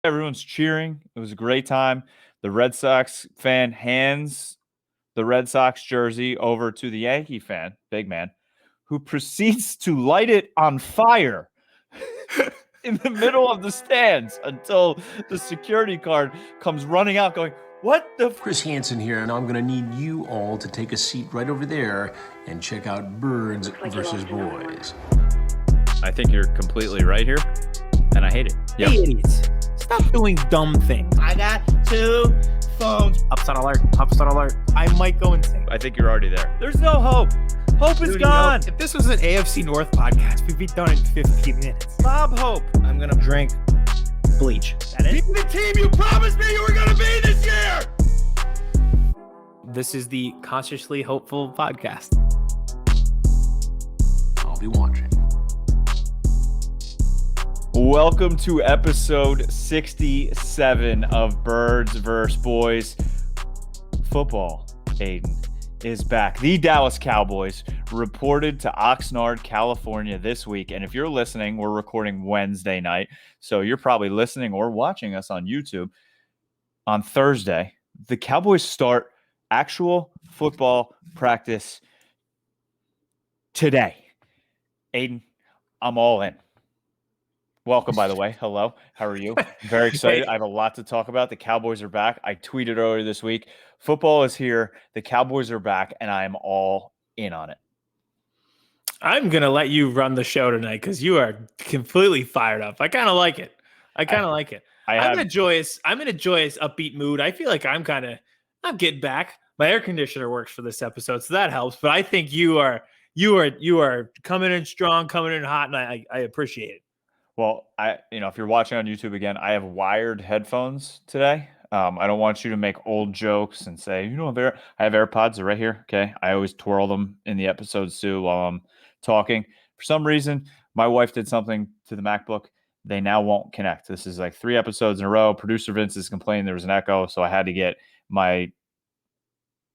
Everyone's cheering. It was a great time. The Red Sox fan hands the Red Sox jersey over to the Yankee fan, big man, who proceeds to light it on fire in the middle of the stands until the security guard comes running out going, "What the Chris Hansen here, and I'm going to need you all to take a seat right over there and check out Birds versus Boys." I think you're completely right here, and I hate it. Yep. Hey, idiots. Stop doing dumb things. I got 2 phones. Upset alert. Upset alert. I might go insane. I think you're already there. There's no hope. Hope is gone. If this was an AFC North podcast, we'd be done in 15 minutes. Bob Hope. I'm going to drink bleach. That is the team you promised me you were going to be this year. This is the Consciously Hopeful podcast. I'll be watching. Welcome to episode 67 of Birds vs. Boys. Football, Aiden, is back. The Dallas Cowboys reported to Oxnard, California this week. And if you're listening, we're recording Wednesday night. So you're probably listening or watching us on YouTube on Thursday. The Cowboys start actual football practice today. Aiden, I'm all in. Welcome, by the way. Hello. How are you? Very excited. I have a lot to talk about. The Cowboys are back. I tweeted earlier this week. Football is here. The Cowboys are back, and I am all in on it. I'm going to let you run the show tonight because you are completely fired up. I kind of like it. I'm in a joyous, upbeat mood. I feel like I'm getting back. My air conditioner works for this episode, so that helps. But I think you are coming in strong, coming in hot, and I appreciate it. Well, if you're watching on YouTube again, I have wired headphones today. I don't want you to make old jokes and say, I have AirPods. They're right here. Okay. I always twirl them in the episodes too while I'm talking. For some reason, my wife did something to the MacBook. They now won't connect. This is like 3 episodes in a row. Producer Vince is complaining there was an echo, so I had to get my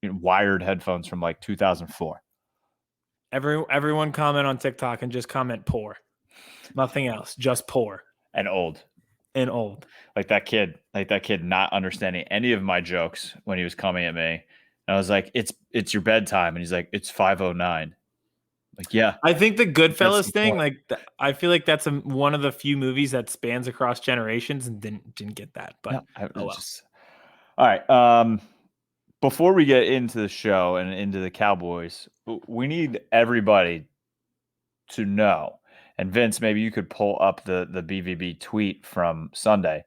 wired headphones from like 2004. Everyone comment on TikTok and just comment poor. Nothing else, just poor and old. Like that kid not understanding any of my jokes when he was coming at me. And I was like, it's your bedtime. And he's like, it's 5:09. Like, yeah. I think the Goodfellas thing, I feel like that's one of the few movies that spans across generations and didn't get that. But all right. Before we get into the show and into the Cowboys, we need everybody to know. And Vince, maybe you could pull up the BVB tweet from Sunday.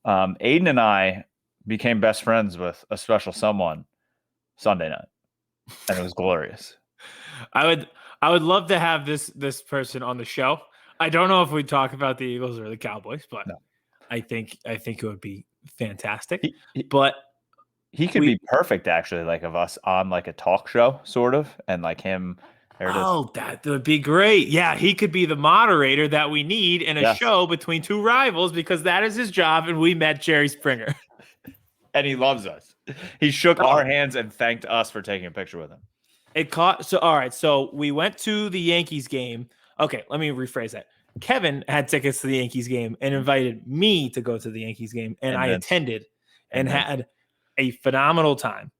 Aiden and I became best friends with a special someone Sunday night, and it was glorious. I would love to have this person on the show. I don't know if we talk about the Eagles or the Cowboys, but no. I think it would be fantastic. But he could be perfect, actually, like of us on like a talk show, sort of, and like him. That would be great. Yeah, he could be the moderator that we need in a show between 2 rivals because that is his job, and we met Jerry Springer. And he loves us. He shook our hands and thanked us for taking a picture with him. So we went to the Yankees game. Okay, let me rephrase that. Kevin had tickets to the Yankees game and invited me to go to the Yankees game, and I attended and had a phenomenal time.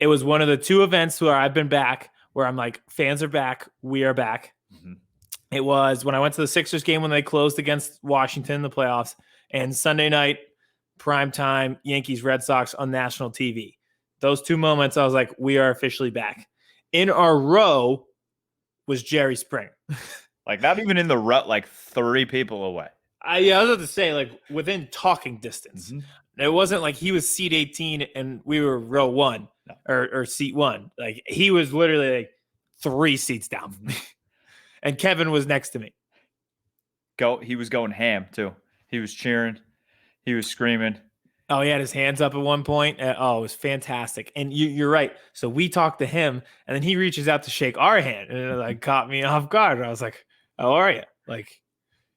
It was one of the 2 events where I've been back where I'm like, fans are back. We are back. Mm-hmm. It was when I went to the Sixers game when they closed against Washington in the playoffs, and Sunday night, primetime, Yankees, Red Sox on national TV. Those 2 moments, I was like, we are officially back. In our row was Jerry Springer. Like, not even in the row, like 30 people away. I was about to say, like, within talking distance. Mm-hmm. It wasn't like he was seat 18 and we were row 1. Or seat 1. Like, he was literally like 3 seats down from me. And Kevin was next to me. He was going ham too. He was cheering. He was screaming. Oh, he had his hands up at one point. It was fantastic. And you're right. So we talked to him, and then he reaches out to shake our hand, and it like caught me off guard. And I was like, "How are you?" Like,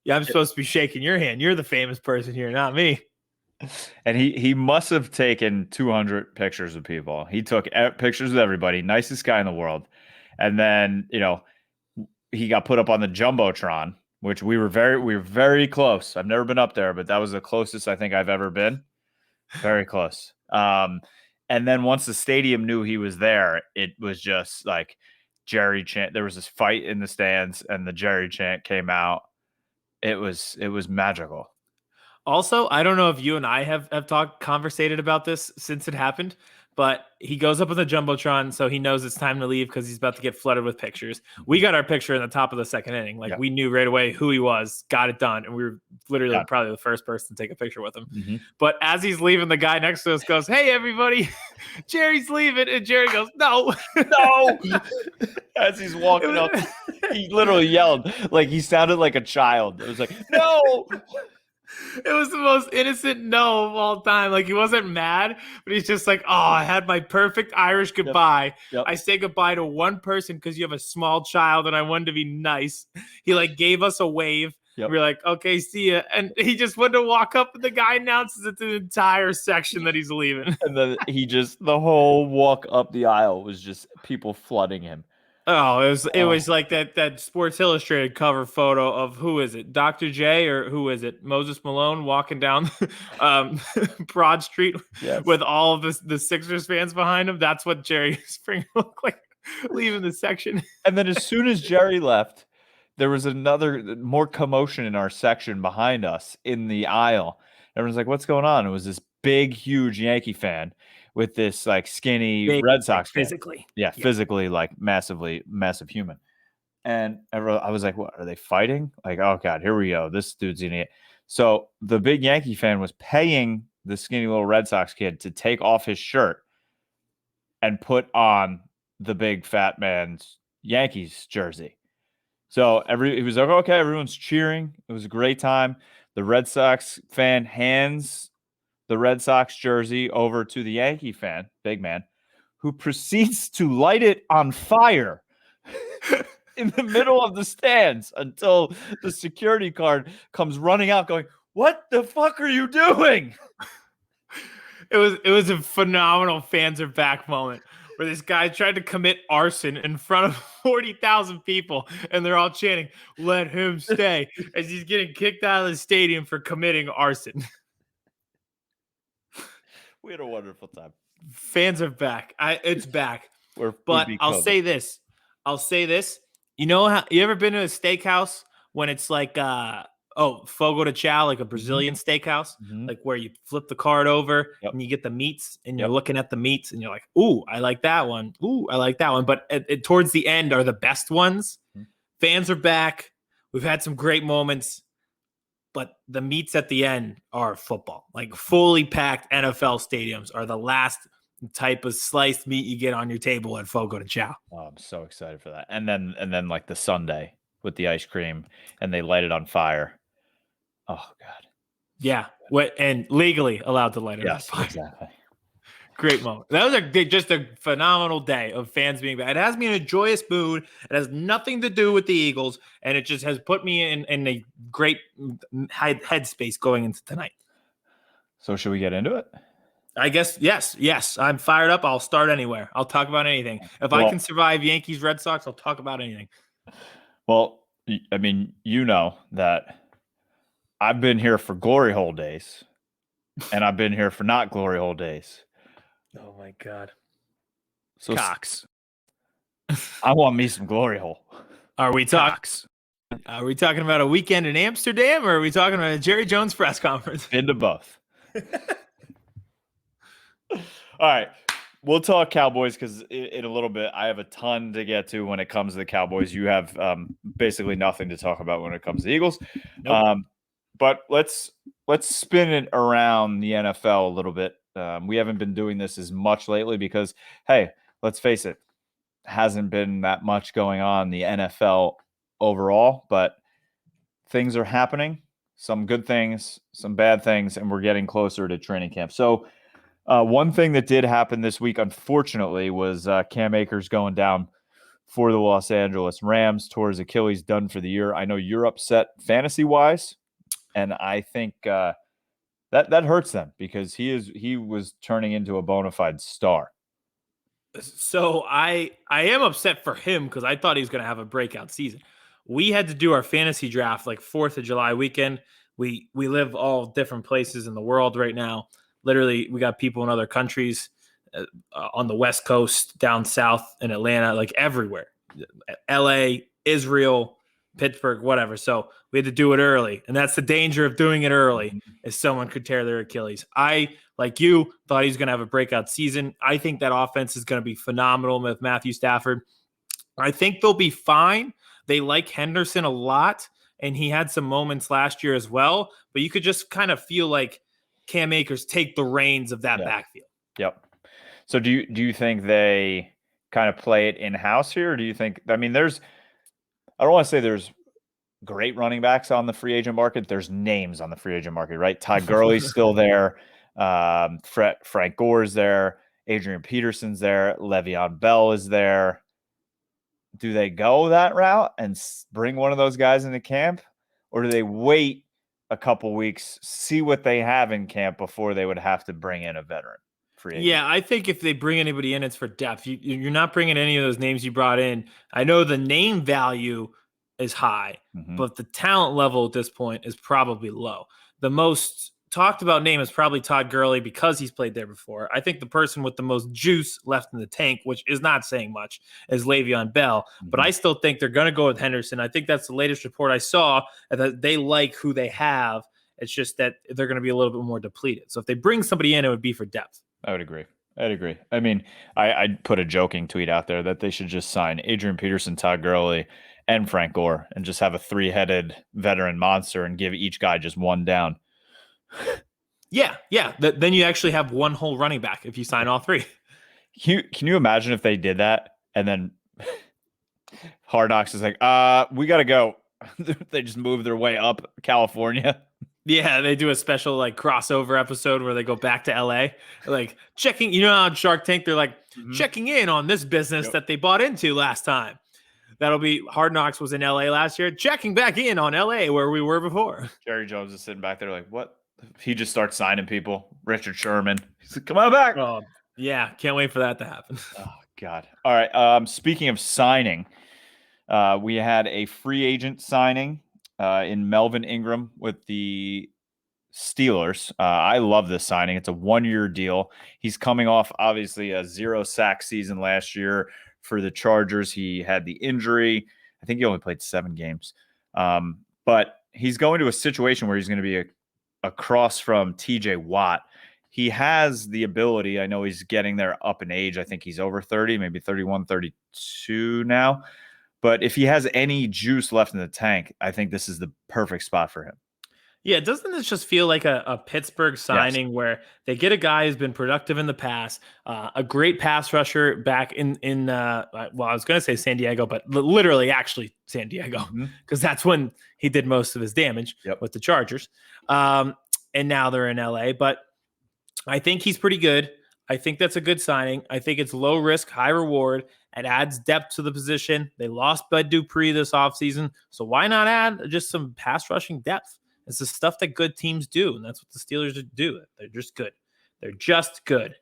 yeah, I'm supposed to be shaking your hand. You're the famous person here, not me. And he must have taken 200 pictures of people. He took pictures of everybody, nicest guy in the world. And then, he got put up on the Jumbotron which we were very close. I've never been up there, but that was the closest I think I've ever been. Very close. And then once the stadium knew he was there, it was just like Jerry chant. There was this fight in the stands, and the Jerry chant came out. It was magical. Also, I don't know if you and I have conversated about this since it happened, but he goes up on the Jumbotron, so he knows it's time to leave because he's about to get flooded with pictures. We got our picture in the top of the second inning. Like, we knew right away who he was, got it done, and we were literally probably the first person to take a picture with him. Mm-hmm. But as he's leaving, the guy next to us goes, "Hey, everybody, Jerry's leaving." And Jerry goes, "No, no." As he's walking up, he literally yelled. Like, he sounded like a child. It was like, "No." It was the most innocent no of all time. Like, he wasn't mad, but he's just like, "Oh, I had my perfect Irish goodbye. Yep. I say goodbye to one person because you have a small child and I wanted to be nice." He like gave us a wave. Yep. We're like, "Okay, see ya." And he just wanted to walk up, and the guy announces it to the entire section that he's leaving. And then the whole walk up the aisle was just people flooding him. Oh, it was like that Sports Illustrated cover photo of, who is it, Dr. J, or who is it, Moses Malone walking down Broad Street with all of the Sixers fans behind him. That's what Jerry Springer looked like leaving the section. And then as soon as Jerry left, there was more commotion in our section behind us in the aisle. Everyone's like, "What's going on?" It was this big, huge Yankee fan with this like skinny Red Sox fan. Physically. Yeah, physically, like massive human. And I was like, "What, are they fighting?" Like, oh God, here we go. This dude's an idiot. So the big Yankee fan was paying the skinny little Red Sox kid to take off his shirt and put on the big fat man's Yankees jersey. So he was like, "Okay, everyone's cheering." It was a great time. The Red Sox fan hands the Red Sox jersey over to the Yankee fan, big man, who proceeds to light it on fire in the middle of the stands until the security guard comes running out going, "What the fuck are you doing?" It was a phenomenal fans are back moment where this guy tried to commit arson in front of 40,000 people, and they're all chanting, "Let him stay," as he's getting kicked out of the stadium for committing arson. We had a wonderful time. Fans are back. It's back. But I'll say this. You know how you ever been to a steakhouse when it's like fogo de chao, like a Brazilian steakhouse, like where you flip the card over and you get the meats, and you're looking at the meats and you're like, "Ooh, I like that one. Ooh, I like that one." But towards the end are the best ones. Fans are back. We've had some great moments. But the meats at the end are football. Like, fully packed NFL stadiums are the last type of sliced meat you get on your table at Fogo de Chao. Oh, I'm so excited for that. And then like the sundae with the ice cream, and they light it on fire. Oh God. Yeah. And legally allowed to light it on fire. Exactly. Great moment. That was just a phenomenal day of fans being back. It has me in a joyous mood. It has nothing to do with the Eagles, and it just has put me in a great headspace going into tonight. So should we get into it? I guess, yes. I'm fired up. I'll start anywhere. I'll talk about anything. If I can survive Yankees, Red Sox, I'll talk about anything. Well, I mean, you know that I've been here for glory hole days, and I've been here for not glory hole days. Oh my God. So Cox. I want me some glory hole. Are we talking about a weekend in Amsterdam, or are we talking about a Jerry Jones press conference? Into both. All right. We'll talk Cowboys because in a little bit, I have a ton to get to when it comes to the Cowboys. You have basically nothing to talk about when it comes to the Eagles. Nope. But let's spin it around the NFL a little bit. We haven't been doing this as much lately because, hey, let's face it, hasn't been that much going on in the NFL overall, but things are happening, some good things, some bad things, and we're getting closer to training camp. So one thing that did happen this week, unfortunately, was Cam Akers going down for the Los Angeles Rams, tore his Achilles, done for the year. I know you're upset fantasy-wise, and I think that hurts them because he was turning into a bona fide star. So I am upset for him because I thought he was going to have a breakout season. We had to do our fantasy draft like 4th of July weekend. We live all different places in the world right now. Literally, we got people in other countries on the West Coast, down south in Atlanta, like everywhere. LA, Israel, Pittsburgh, whatever. So we had to do it early. And that's the danger of doing it early, is someone could tear their Achilles. I, like you, thought he was going to have a breakout season. I think that offense is going to be phenomenal with Matthew Stafford. I think they'll be fine. They like Henderson a lot, and he had some moments last year as well. But you could just kind of feel like Cam Akers take the reins of that backfield. Yep. So do you think they kind of play it in-house here? Or do you think, I mean, I don't want to say there's great running backs on the free agent market. There's names on the free agent market, right? Todd Gurley's still there. Frank Gore's there. Adrian Peterson's there. Le'Veon Bell is there. Do they go that route and bring one of those guys into camp? Or do they wait a couple weeks, see what they have in camp before they would have to bring in a veteran? Yeah, I think if they bring anybody in, it's for depth. You're not bringing any of those names you brought in. I know the name value is high, but the talent level at this point is probably low. The most talked about name is probably Todd Gurley because he's played there before. I think the person with the most juice left in the tank, which is not saying much, is Le'Veon Bell. But I still think they're going to go with Henderson. I think that's the latest report I saw, that they like who they have. It's just that they're going to be a little bit more depleted. So if they bring somebody in, it would be for depth. I would agree. I'd agree. I mean, I'd put a joking tweet out there that they should just sign Adrian Peterson, Todd Gurley, and Frank Gore and just have a 3-headed veteran monster and give each guy just one down. Yeah. Then you actually have one whole running back if you sign all 3. Can you imagine if they did that and then Hard Knocks is like, we got to go. They just move their way up California. Yeah, they do a special like crossover episode where they go back to LA, like checking, you know, on Shark Tank, they're like checking in on this business that they bought into last time. That'll be Hard Knocks was in LA last year, checking back in on LA where we were before. Jerry Jones is sitting back there like, what? He just starts signing people. Richard Sherman. He's like, come on back. Oh, yeah. Can't wait for that to happen. Oh, God. All right. Speaking of signing, we had a free agent signing in Melvin Ingram with the Steelers. I love this signing. It's a 1-year deal. He's coming off, obviously, a 0-sack season last year for the Chargers. He had the injury. I think he only played 7 games. But he's going to a situation where he's going to be across from TJ Watt. He has the ability. I know he's getting there up in age. I think he's over 30, maybe 31, 32 now. But if he has any juice left in the tank, I think this is the perfect spot for him. Yeah, doesn't this just feel like a Pittsburgh signing where they get a guy who's been productive in the past, a great pass rusher back in I was going to say San Diego, but literally actually San Diego, because that's when he did most of his damage with the Chargers. And now they're in LA, but I think he's pretty good. I think that's a good signing. I think it's low risk, high reward. It adds depth to the position. They lost Bud Dupree this offseason, so why not add just some pass rushing depth? It's the stuff that good teams do, and that's what the Steelers do. They're just good. They're just good.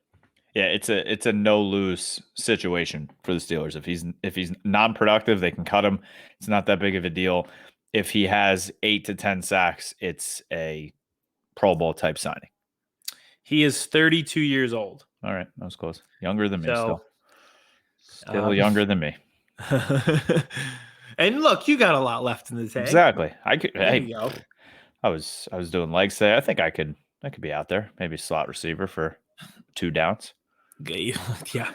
Yeah, it's a no-lose situation for the Steelers. If he's non-productive, they can cut him. It's not that big of a deal. If he has 8 to 10 sacks, it's a Pro Bowl type signing. He is 32 years old. All right, that was close. Younger than me, still younger than me. And look, you got a lot left in the tank. Exactly. I could. There you go. I was doing legs today. I think I could be out there. Maybe slot receiver for 2 downs. Yeah.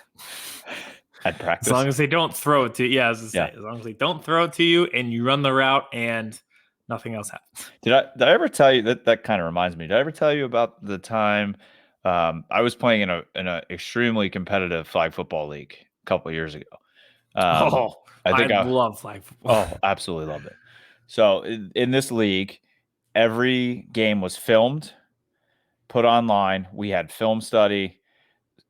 At practice. As long as they don't throw it to you. Yeah, as long as they don't throw it to you and you run the route and nothing else happens. Did I ever tell you that kind of reminds me? Did I ever tell you about the time I was playing in a extremely competitive flag football league a couple of years ago? I love flag football. Oh, absolutely loved it. So in this league, every game was filmed, put online. We had film study.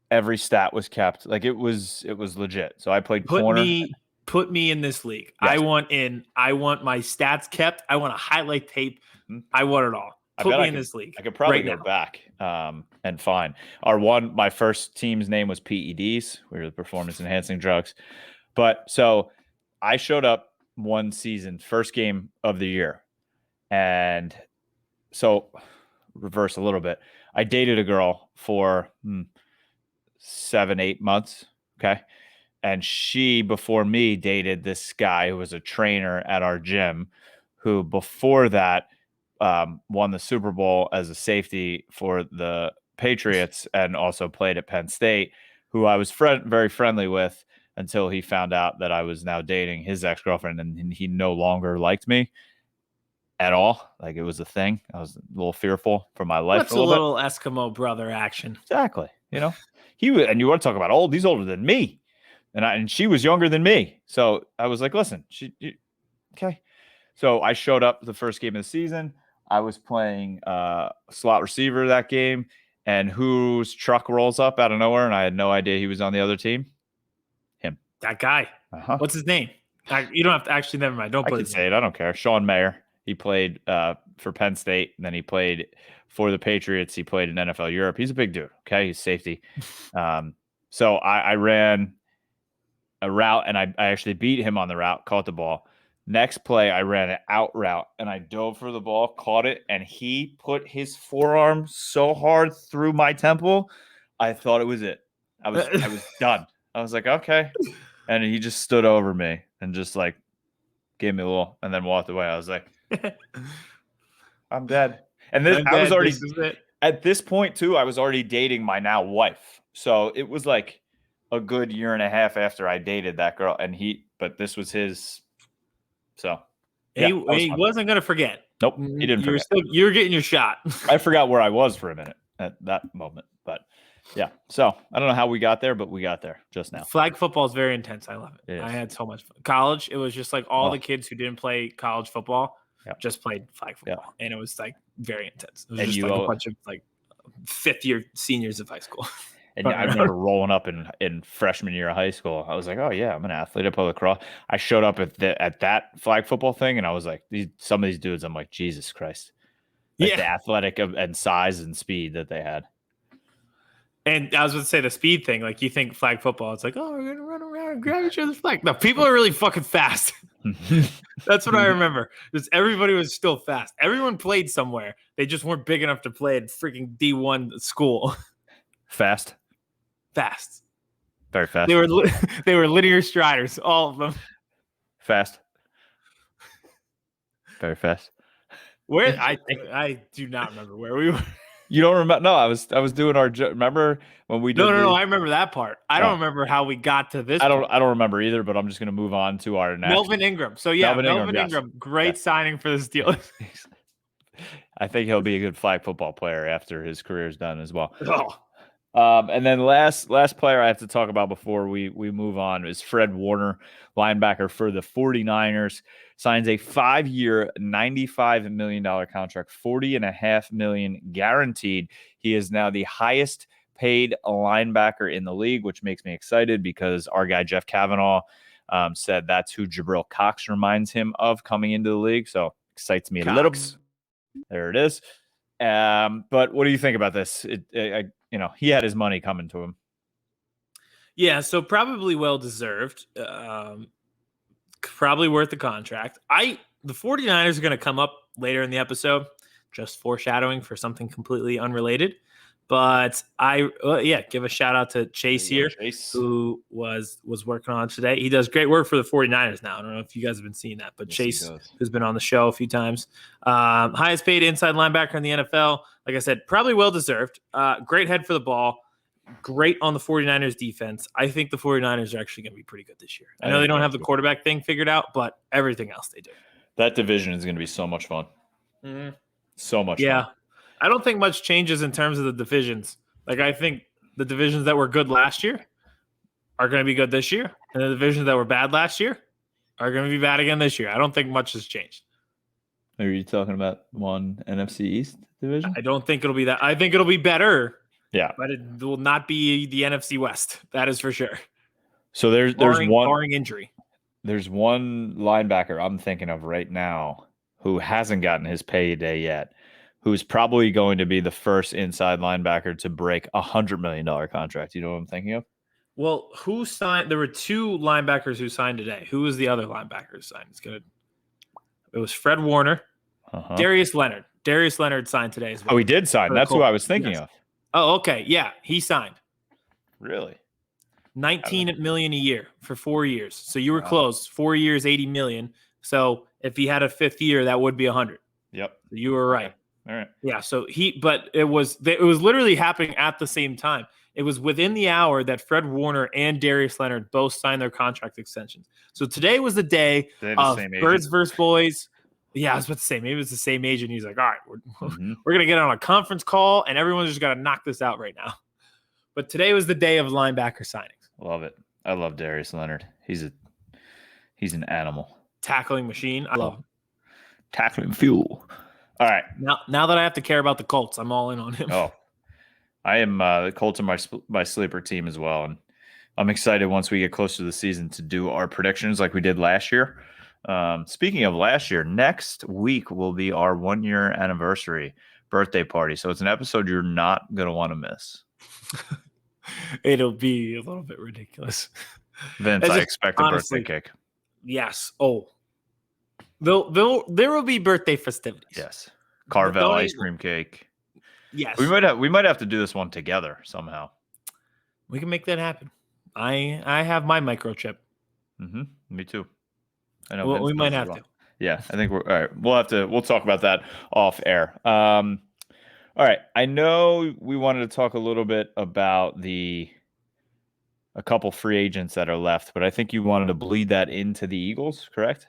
Every stat was kept. Like it was legit. So I played corner. Put me in this league. Yes. I want my stats kept. I want a highlight tape. I want it all. Put me in this league. I could probably go back and find my first team's name was PEDs. We were the performance enhancing drugs. But so I showed up one season, first game of the year. And so reverse a little bit. I dated a girl for 7-8 months. Okay. And she, before me, dated this guy who was a trainer at our gym, who before that won the Super Bowl as a safety for the Patriots and also played at Penn State, who I was very friendly with until he found out that I was now dating his ex-girlfriend, and he no longer liked me at all. Like, it was a thing. I was a little fearful for my life. That's a little Eskimo brother action. Exactly. You know, and you want to talk about old, he's older than me. And she was younger than me. So I was like, listen, okay. So I showed up the first game of the season. I was playing slot receiver that game, and whose truck rolls up out of nowhere, and I had no idea he was on the other team? Him. That guy. Uh-huh. What's his name? You don't have to actually. Never mind. Don't put his name. Say it. I don't care. Sean Mayer. He played for Penn State, and then he played for the Patriots. He played in NFL Europe. He's a big dude. Okay, he's safety. So I ran a route, and I actually beat him on the route, caught the ball. Next play, I ran an out route, and I dove for the ball, caught it, and he put his forearm so hard through my temple, I thought it was it. I was done. I was like, okay. And he just stood over me and just like gave me a little, and then walked away. I was like, I'm dead. And then I was already at this point too. I was already dating my now wife, so it was like a good year and a half after I dated that girl, but this was his. So yeah, he wasn't gonna forget. Nope, he didn't. You were getting your shot. I forgot where I was for a minute at that moment, but yeah. So I don't know how we got there, but we got there just now. Flag football is very intense. I love it. I had so much fun. College, it was just like all the kids who didn't play college football just played flag football, and it was like very intense. It was just like a bunch of like fifth-year seniors of high school. And I remember rolling up in freshman year of high school. I was like, oh, yeah, I'm an athlete. I play lacrosse. I showed up at that flag football thing, and I was like, some of these dudes, I'm like, Jesus Christ. Like the athletic and size and speed that they had. And I was going to say the speed thing. Like, you think flag football, it's like, oh, we're going to run around and grab each other's flag. No, people are really fucking fast. That's what I remember. Just everybody was still fast. Everyone played somewhere. They just weren't big enough to play at freaking D1 school. Fast. Very fast. They were linear striders, all of them. Fast. Very fast. Where I do not remember where we were. You don't remember? No, I was doing our. Remember when we did? No. I remember that part. I don't remember how we got to this. I don't remember either. But I'm just gonna move on to our next. Melvin Ingram. So yeah, Melvin Ingram, great signing for the Steelers. I think he'll be a good flag football player after his career is done as well. Oh. And then last player I have to talk about before we move on is Fred Warner, linebacker for the 49ers, signs a 5-year, $95 million contract, $40.5 million guaranteed. He is now the highest paid linebacker in the league, which makes me excited because our guy Jeff Kavanaugh said that's who Jabril Cox reminds him of coming into the league. So excites me a little bit. There it is. But what do you think about this? He had his money coming to him. Yeah, so probably well deserved. Probably worth the contract. The 49ers are going to come up later in the episode, just foreshadowing for something completely unrelated. But give a shout out to Chase here, who was working on it today. He does great work for the 49ers now. I don't know if you guys have been seeing that, but yes, Chase, who's been on the show a few times, highest paid inside linebacker in the NFL. Like I said, probably well deserved. Great head for the ball. Great on the 49ers defense. I think the 49ers are actually going to be pretty good this year. I know they don't have the quarterback thing figured out, but everything else they do. That division is going to be so much fun. Mm-hmm. So much fun. I don't think much changes in terms of the divisions. Like, I think the divisions that were good last year are going to be good this year, and the divisions that were bad last year are going to be bad again this year. I don't think much has changed. Are you talking about one NFC East division? I don't think it'll be that. I think it'll be better. Yeah, but it will not be the NFC West. That is for sure. So there's barring injury. There's one linebacker I'm thinking of right now who hasn't gotten his payday yet, who's probably going to be the first inside linebacker to break $100 million contract. You know what I'm thinking of? Well, who signed? There were two linebackers who signed today. Who was the other linebacker who signed? It was Fred Warner, Darius Leonard. Darius Leonard signed today as well. Oh, he did sign. That's who I was thinking of. Oh, okay. Yeah, he signed. Really? $19 million a year for 4 years. So you were close. 4 years, $80 million. So if he had a fifth year, that would be $100. Yep. So you were right. Okay. All right. Yeah. So but it was literally happening at the same time. It was within the hour that Fred Warner and Darius Leonard both signed their contract extensions. So today was the day of Birds versus Boys. Yeah, I was about to say, maybe it was the same agent. He's like, all right, we're going to get on a conference call, and everyone's just got to knock this out right now. But today was the day of linebacker signings. Love it. I love Darius Leonard. He's an animal. Tackling machine. I love him. Tackling fuel. All right. Now that I have to care about the Colts, I'm all in on him. Oh, I am. The Colts are my sleeper team as well, and I'm excited once we get closer to the season to do our predictions like we did last year. Speaking of last year, next week will be our 1-year anniversary birthday party. So it's an episode you're not going to want to miss. It'll be a little bit ridiculous. Vince, I expect a birthday cake. Yes. Oh, there will be birthday festivities. Yes. Carvel ice cream cake. Yes. We might have to do this one together somehow. We can make that happen. I have my microchip. Me too. I know. Well, we might have to. Yeah, I think we're all right. We'll talk about that off air. All right. I know we wanted to talk a little bit about a couple free agents that are left, but I think you wanted to bleed that into the Eagles, correct?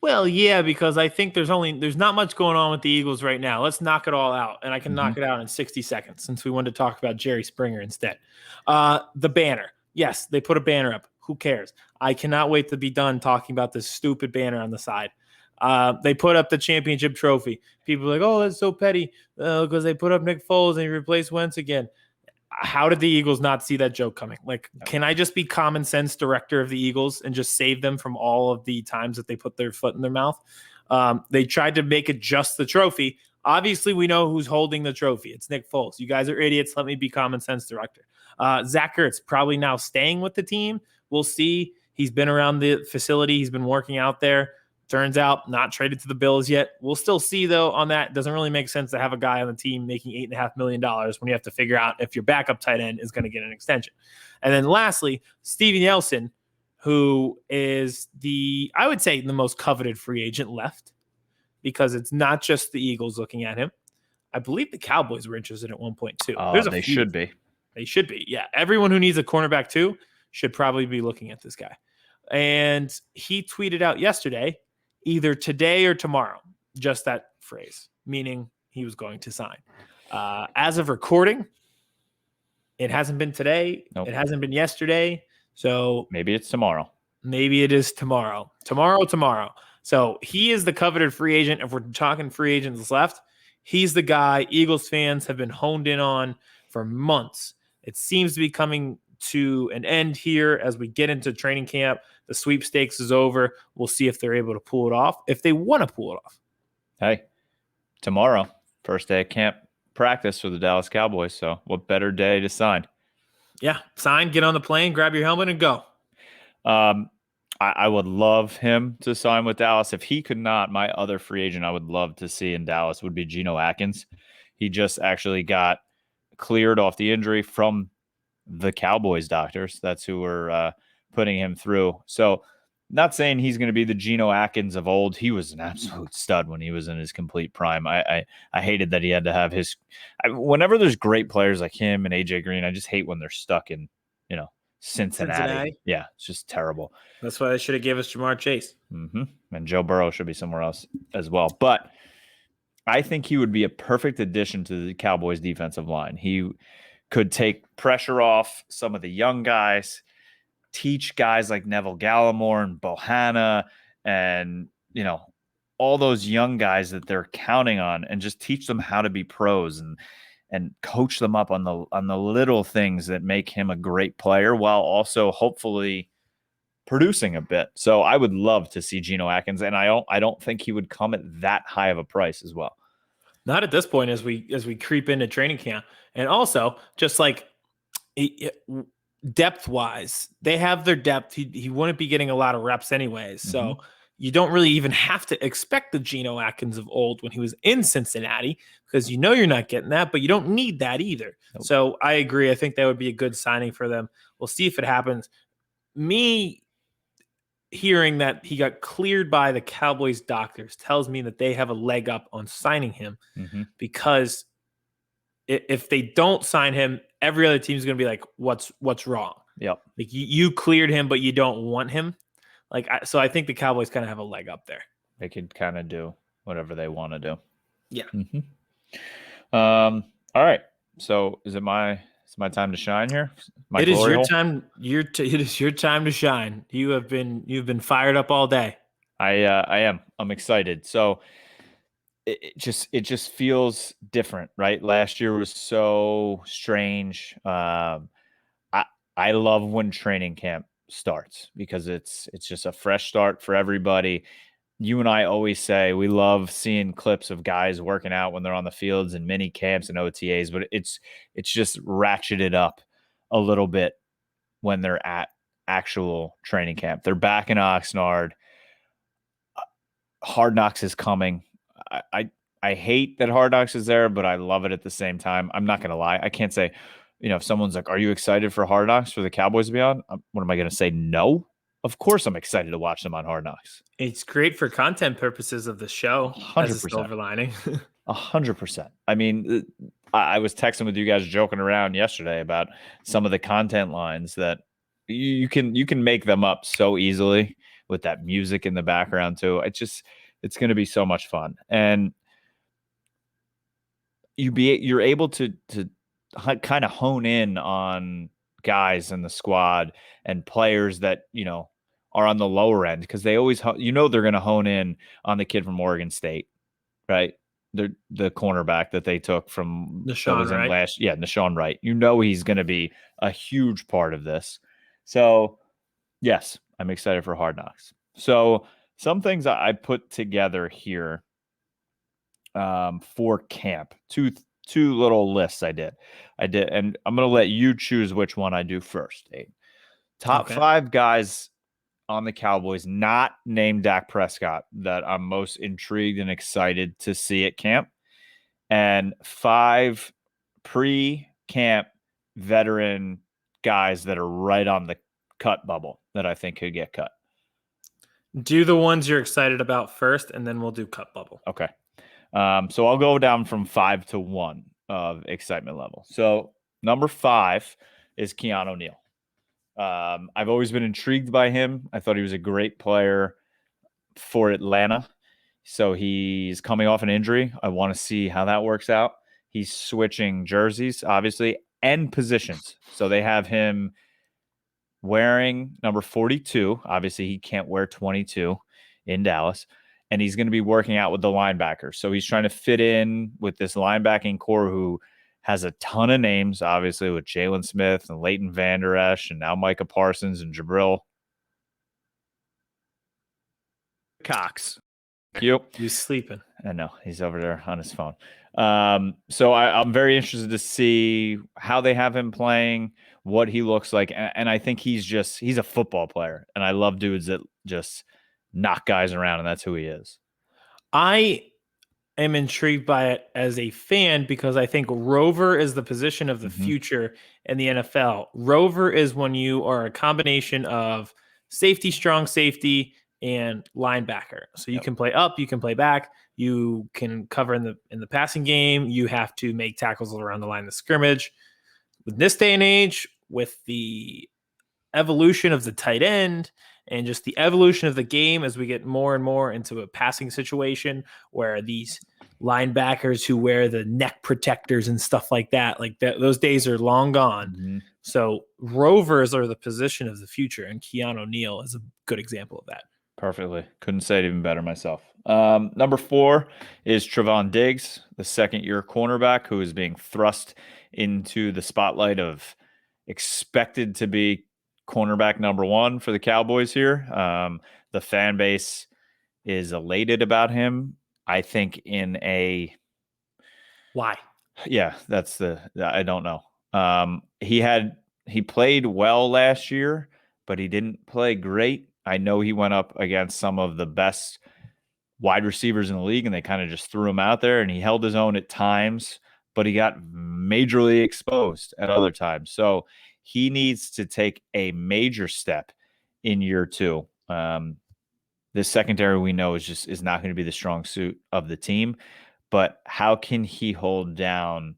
Well, yeah, because I think there's not much going on with the Eagles right now. Let's knock it all out, and I can knock it out in 60 seconds since we wanted to talk about Jerry Springer instead. The banner. Yes, they put a banner up. Who cares? I cannot wait to be done talking about this stupid banner on the side. They put up the championship trophy. People are like, oh, that's so petty because they put up Nick Foles and he replaced Wentz again. How did the Eagles not see that joke coming? Like, can I just be common sense director of the Eagles and just save them from all of the times that they put their foot in their mouth? They tried to make it just the trophy. Obviously, we know who's holding the trophy. It's Nick Foles. You guys are idiots. Let me be common sense director. Zach Ertz probably now staying with the team. We'll see. He's been around the facility. He's been working out there. Turns out not traded to the Bills yet. We'll still see, though, on that. It doesn't really make sense to have a guy on the team making $8.5 million when you have to figure out if your backup tight end is going to get an extension. And then lastly, Steven Nelson, who is I would say, the most coveted free agent left because it's not just the Eagles looking at him. I believe the Cowboys were interested at one point, too. They should be. They should be, yeah. Everyone who needs a cornerback, too, should probably be looking at this guy. And he tweeted out yesterday, either today or tomorrow, just that phrase, meaning he was going to sign. As of recording, it hasn't been today. Nope. It hasn't been yesterday. So maybe it's tomorrow. Maybe it is tomorrow. Tomorrow. So he is the coveted free agent. If we're talking free agents left, he's the guy Eagles fans have been honed in on for months. It seems to be coming to an end here as we get into training camp. The sweepstakes is over. We'll see if they're able to pull it off, if they want to pull it off. Hey, tomorrow, first day of camp practice for the Dallas Cowboys. So what better day to sign? Yeah, sign, get on the plane, grab your helmet, and go. I would love him to sign with Dallas. If he could not, my other free agent I would love to see in Dallas would be Geno Atkins. He just actually got cleared off the injury from the Cowboys doctors. That's who were putting him through. So not saying he's going to be the Geno Atkins of old. He was an absolute stud when he was in his complete prime. I hated that he had to have whenever there's great players like him and AJ Green, I just hate when they're stuck in, Cincinnati. Yeah, it's just terrible. That's why they should have gave us Jamar Chase. And Joe Burrow should be somewhere else as well. But I think he would be a perfect addition to the Cowboys defensive line. He could take pressure off some of the young guys, teach guys like Neville Gallimore and Bohanna and, all those young guys that they're counting on, and just teach them how to be pros and coach them up on the little things that make him a great player while also hopefully producing a bit. So I would love to see Geno Atkins, and I don't think he would come at that high of a price as well. Not at this point as we creep into training camp. And also, just like depth-wise, they have their depth. He wouldn't be getting a lot of reps anyways. So you don't really even have to expect the Geno Atkins of old when he was in Cincinnati, because you're not getting that, but you don't need that either. Nope. So I agree. I think that would be a good signing for them. We'll see if it happens. Me hearing that he got cleared by the Cowboys doctors tells me that they have a leg up on signing him, because if they don't sign him, every other team is going to be like, what's wrong? Yep. Like you cleared him, but you don't want him. So I think the Cowboys kind of have a leg up there. They could kind of do whatever they want to do. Yeah. All right. So is it my time to shine here? It is your time. It is your time to shine. You've been fired up all day. I am. I'm excited. So it just feels different, right? Last year was so strange. I love when training camp starts, because it's just a fresh start for everybody. You and I always say we love seeing clips of guys working out when they're on the fields and mini camps and OTAs, but it's just ratcheted up a little bit when they're at actual training camp. They're back in Oxnard. Hard Knocks is coming. I hate that Hard Knocks is there, but I love it at the same time. I'm not going to lie. I can't say, if someone's like, are you excited for Hard Knocks for the Cowboys to be on? What am I going to say? No. Of course I'm excited to watch them on Hard Knocks. It's great for content purposes of the show. 100%. As a silver lining. 100%. I mean, I was texting with you guys, joking around yesterday about some of the content lines that you can make them up so easily with that music in the background too. It's going to be so much fun. And you're able to kind of hone in on guys in the squad and players that, are on the lower end, because they always, they're going to hone in on the kid from Oregon State, right? The cornerback that they took from Nashawn Wright. Nashawn Wright. He's going to be a huge part of this. So, yes, I'm excited for Hard Knocks. So, some things I put together here for camp. Two little lists I did, and I'm going to let you choose which one I do first. Top 5 guys on the Cowboys not named Dak Prescott that I'm most intrigued and excited to see at camp, and 5 pre-camp veteran guys that are right on the cut bubble that I think could get cut. Do the ones you're excited about first, and then we'll do cut bubble. Okay. So I'll go down from 5 to 1 of excitement level. So number 5 is Keanu Neal. I've always been intrigued by him. I thought he was a great player for Atlanta. So he's coming off an injury. I want to see how that works out. He's switching jerseys, obviously, and positions. So they have him wearing number 42. Obviously, he can't wear 22 in Dallas. And he's going to be working out with the linebackers. So he's trying to fit in with this linebacking core who has a ton of names, obviously, with Jalen Smith and Leighton Vander Esch and now Micah Parsons and Jabril Cox. Yep. He's sleeping. I know. He's over there on his phone. So I'm very interested to see how they have him playing, what he looks like. And I think he's a football player. And I love dudes that just knock guys around, and that's who he is. I am intrigued by it as a fan because I think rover is the position of the future in the NFL. Rover is when you are a combination of safety, strong safety, and linebacker. So you can play up, you can play back, you can cover in the passing game. You have to make tackles around the line of scrimmage. With this day and age, with the evolution of the tight end and just the evolution of the game as we get more and more into a passing situation where these linebackers who wear the neck protectors and stuff like that, those days are long gone. So rovers are the position of the future, and Keanu Neal is a good example of that. Perfectly. Couldn't say it even better myself. Number 4 is Trevon Diggs, the second-year cornerback who is being thrust into the spotlight of expected to be cornerback number 1 for the Cowboys here. The fan base is elated about him. I think why? Yeah, I don't know. He had he played well last year, but he didn't play great. I know he went up against some of the best wide receivers in the league, and they kind of just threw him out there, and he held his own at times, but he got majorly exposed at other times. So he needs to take a major step in year 2. This secondary we know is not going to be the strong suit of the team, but how can he hold down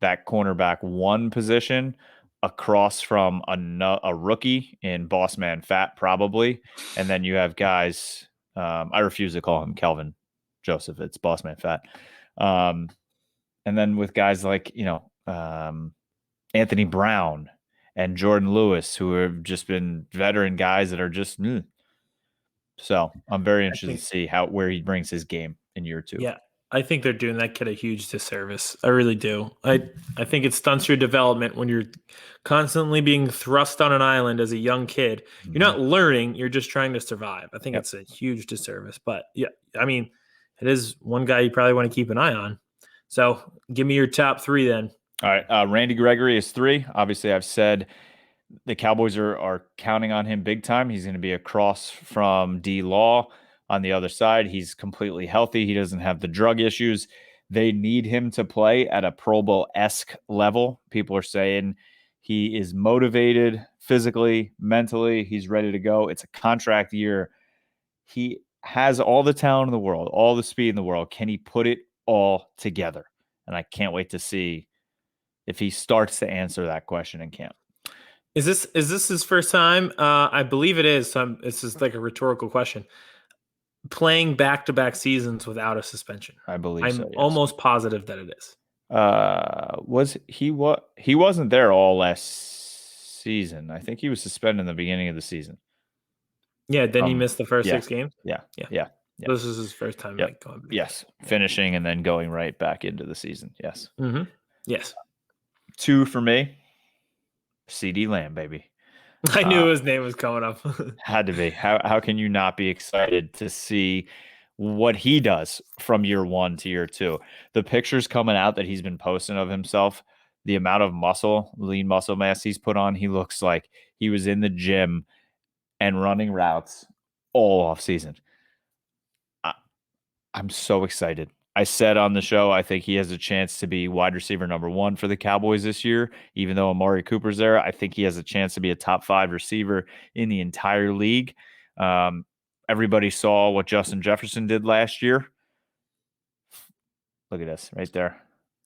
that cornerback 1 position across from a rookie in Boss Man Fat, probably, and then you have guys. I refuse to call him Kelvin Joseph. It's Boss Man Fat. And then with guys like Anthony Brown and Jordan Lewis, who have just been veteran guys that are just. So I'm very interested to see where he brings his game in year 2. Yeah, I think they're doing that kid a huge disservice. I really do. I think it stunts your development when you're constantly being thrust on an island as a young kid. You're not learning, you're just trying to survive. I think it's a huge disservice. But yeah, I mean, it is one guy you probably want to keep an eye on. So give me your top 3 then. All right. Randy Gregory is 3. Obviously, I've said the Cowboys are counting on him big time. He's going to be across from D. Law on the other side. He's completely healthy. He doesn't have the drug issues. They need him to play at a Pro Bowl-esque level. People are saying he is motivated physically, mentally. He's ready to go. It's a contract year. He has all the talent in the world, all the speed in the world. Can he put it all together? And I can't wait to see if he starts to answer that question in camp. Is this his first time? I believe it is. So this is like a rhetorical question. Playing back-to-back seasons without a suspension. I believe I'm so, yes. almost positive that it is. He wasn't there all last season. I think he was suspended in the beginning of the season. Yeah, then he missed the first 6 games. Yeah. This is his first time. Yep. Finishing and then going right back into the season. Yes. Mm-hmm. Yes. 2 for me. CD Lamb, baby. I knew his name was coming up. Had to be. How can you not be excited to see what he does from year 1 to year 2? The pictures coming out that he's been posting of himself, the amount of lean muscle mass he's put on, he looks like he was in the gym and running routes all off season. I'm so excited. I said on the show, I think he has a chance to be wide receiver number 1 for the Cowboys this year. Even though Amari Cooper's there, I think he has a chance to be a top 5 receiver in the entire league. Everybody saw what Justin Jefferson did last year. Look at this right there.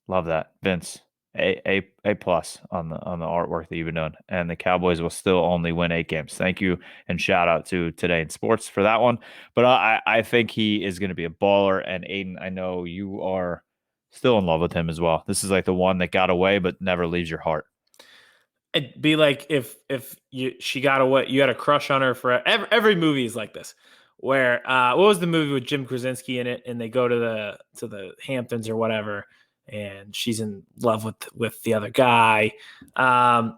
Love that. Vince, A plus on the artwork that you've been doing. And the Cowboys will still only win 8 games. Thank you, and shout out to Today in Sports for that one. But I think he is going to be a baller. And Aiden, I know you are still in love with him as well. This is like the one that got away but never leaves your heart. It'd be like if she got away, you had a crush on her for every movie is like this. Where what was the movie with Jim Krasinski in it, and they go to the Hamptons or whatever, and she's in love with the other guy. The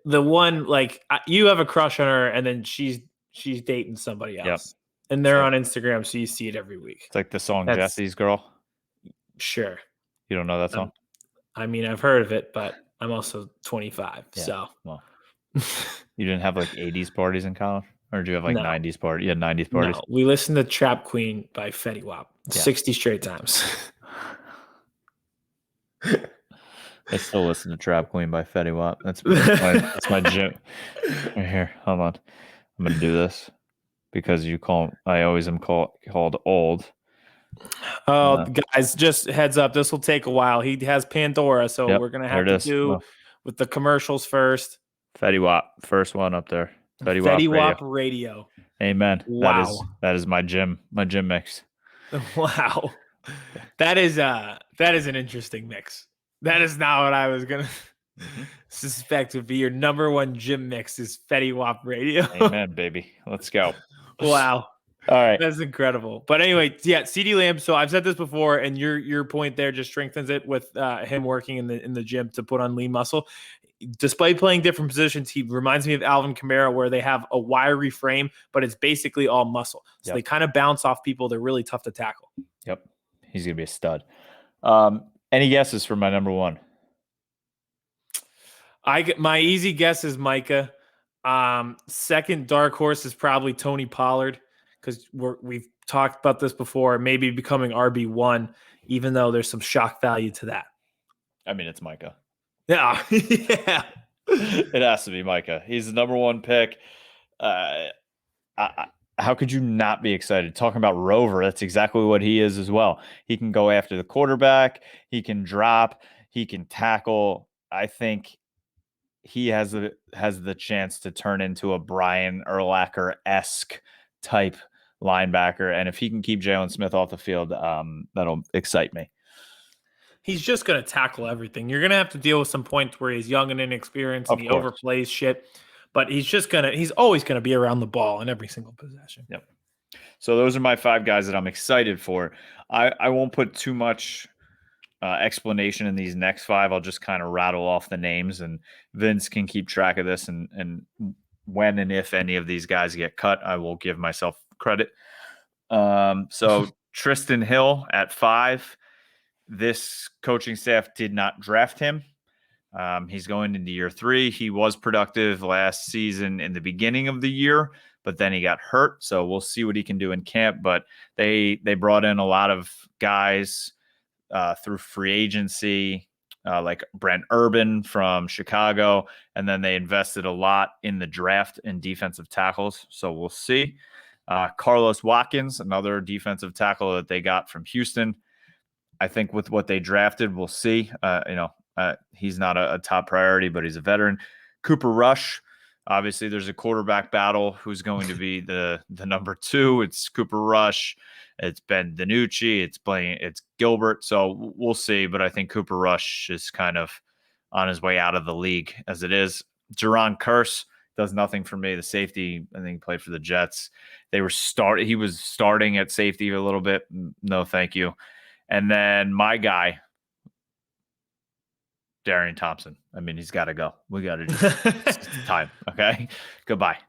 one, like, you have a crush on her, and then she's dating somebody else, and they're on Instagram, so you see it every week. It's like the song Jesse's Girl. Sure. You don't know that song? I mean, I've heard of it, but I'm also 25, so. Well, you didn't have like 80s parties in college? Or do you have like 90s parties? You had 90s parties? No, we listened to Trap Queen by Fetty Wap 60 straight times. I still listen to Trap Queen by Fetty Wap. That's my gym. Right here. Hold on. I'm going to do this because I always am called old. Oh, guys, just heads up. This will take a while. He has Pandora, so we're going to have to do with the commercials first. Fetty Wap, first one up there. Fetty Wap Radio. Amen. Wow. That is my gym mix. Wow. That is an interesting mix. That is not what I was gonna suspect would be your number 1 gym mix is Fetty Wap Radio. Amen, baby. Let's go. Wow. All right. That's incredible. But anyway, CD Lamb. So I've said this before, and your point there just strengthens it with him working in the gym to put on lean muscle. Despite playing different positions, he reminds me of Alvin Kamara, where they have a wiry frame, but it's basically all muscle. So they kind of bounce off people. They're really tough to tackle. Yep. He's going to be a stud. Any guesses for my number 1? My easy guess is Micah. Second dark horse is probably Tony Pollard because we've talked about this before. Maybe becoming RB1, even though there's some shock value to that. I mean, it's Micah. Yeah, yeah. It has to be Micah. He's the number one pick. How could you not be excited? Talking about Rover, that's exactly what he is as well. He can go after the quarterback. He can drop. He can tackle. I think he has the chance to turn into a Brian Urlacher-esque type linebacker. And if he can keep Jalen Smith off the field, that'll excite me. He's just going to tackle everything. You're going to have to deal with some points where he's young and inexperienced and he overplays shit. But he's always going to be around the ball in every single possession. Yep. So those are my 5 guys that I'm excited for. I won't put too much explanation in these next 5. I'll just kind of rattle off the names, and Vince can keep track of this. And when and if any of these guys get cut, I will give myself credit. So Tristan Hill at 5. This coaching staff did not draft him. He's going into year 3. He was productive last season in the beginning of the year, but then he got hurt. So we'll see what he can do in camp. But they brought in a lot of guys through free agency, like Brent Urban from Chicago. And then they invested a lot in the draft in defensive tackles. So we'll see. Carlos Watkins, another defensive tackle that they got from Houston. I think with what they drafted, we'll see. He's not a top priority, but he's a veteran. Cooper Rush, obviously there's a quarterback battle. Who's going to be the number 2? It's Cooper Rush. It's Ben DiNucci. It's Gilbert. So we'll see. But I think Cooper Rush is kind of on his way out of the league as it is. Jaron Curse does nothing for me. The safety, I think he played for the Jets. He was starting at safety a little bit. No, thank you. And then my guy, Darian Thompson. I mean, he's got to go. We got to do it's time. Okay. Goodbye.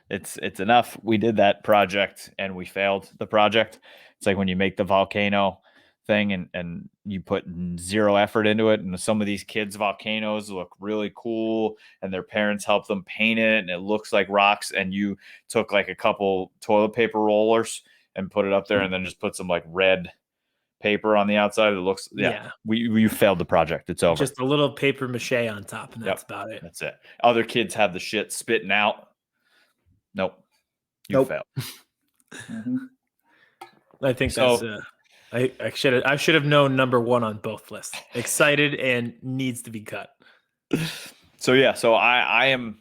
It's enough. We did that project and we failed the project. It's like when you make the volcano thing and you put 0 effort into it. And some of these kids' volcanoes look really cool and their parents help them paint it and it looks like rocks. And you took like a couple toilet paper rollers and put it up there and then just put some like red paper on the outside. It looks, we failed the project. It's over. Just a little paper mache on top, and that's about it. That's it. Other kids have the shit spitting out. Nope. You failed. Mm-hmm. I think that's I should have known number 1 on both lists. Excited and needs to be cut. So I'm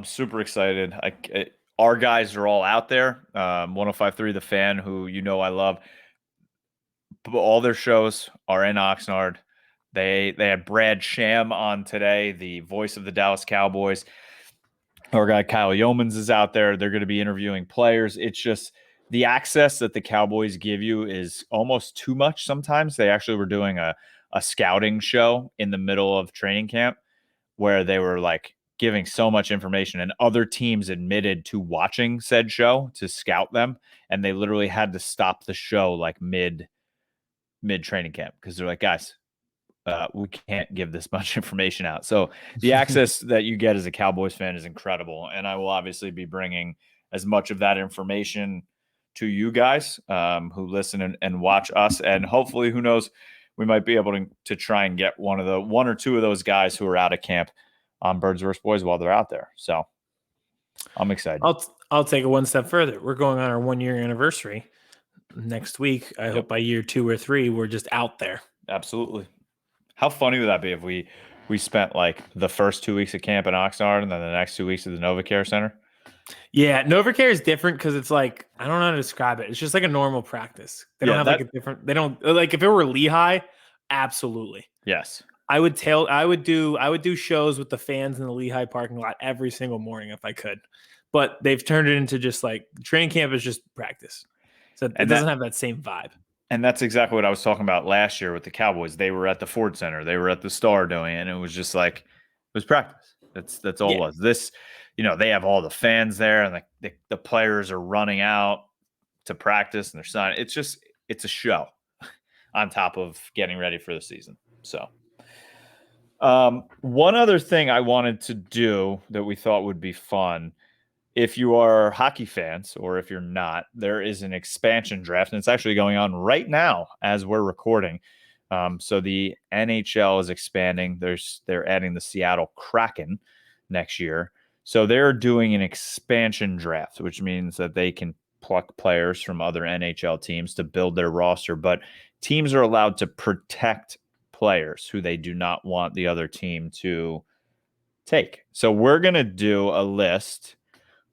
super excited. Our guys are all out there. 105.3 The Fan, who I love. All their shows are in Oxnard. They had Brad Sham on today, the voice of the Dallas Cowboys. Our guy Kyle Yeomans is out there. They're going to be interviewing players. It's just the access that the Cowboys give you is almost too much sometimes. They actually were doing a scouting show in the middle of training camp where they were like giving so much information, and other teams admitted to watching said show to scout them, and they literally had to stop the show like mid training camp because they're like, guys, we can't give this much information out. So the access that you get as a Cowboys fan is incredible. And I will obviously be bringing as much of that information to you guys who listen and watch us. And hopefully, who knows, we might be able to try and get one or two of those guys who are out of camp on Birds vs. Boys while they're out there. So I'm excited. I'll take it one step further. We're going on our 1-year anniversary next week. I hope by year 2 or 3, we're just out there. Absolutely. How funny would that be if we spent like the first 2 weeks of camp in Oxnard and then the next 2 weeks at the NovaCare Center? Yeah, NovaCare is different because it's like, I don't know how to describe it. It's just like a normal practice. They don't have like a different, they don't like, if it were Lehigh, absolutely. Yes. I would do shows with the fans in the Lehigh parking lot every single morning if I could. But they've turned it into just like training camp is just practice. So it doesn't have that same vibe. And that's exactly what I was talking about last year with the Cowboys. They were at the Ford Center. They were at the Star doing it. And it was just like, it was practice. That's all it was. This, they have all the fans there and the players are running out to practice and they're signing. It's a show on top of getting ready for the season. So One other thing I wanted to do that we thought would be fun, if you are hockey fans or if you're not, there is an expansion draft, and it's actually going on right now as we're recording. So the NHL is expanding. They're adding the Seattle Kraken next year. So they're doing an expansion draft, which means that they can pluck players from other NHL teams to build their roster, but teams are allowed to protect players who they do not want the other team to take. So we're going to do a list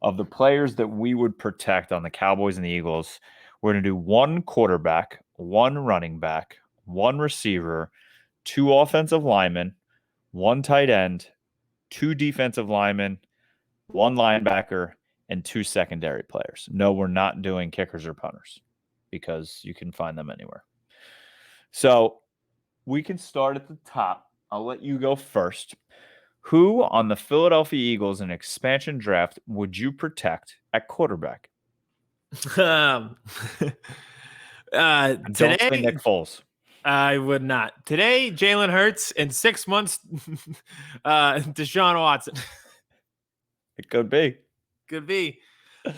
of the players that we would protect on the Cowboys and the Eagles. We're going to do one quarterback, one running back, one receiver, two offensive linemen, one tight end, two defensive linemen, one linebacker, and two secondary players. No, we're not doing kickers or punters because you can find them anywhere. So we can start at the top. I'll let you go first. Who on the Philadelphia Eagles in expansion draft would you protect at quarterback? Today, Don't say Nick Foles. I would not. Today, Jalen Hurts. In 6 months, Deshaun Watson. It could be. Could be.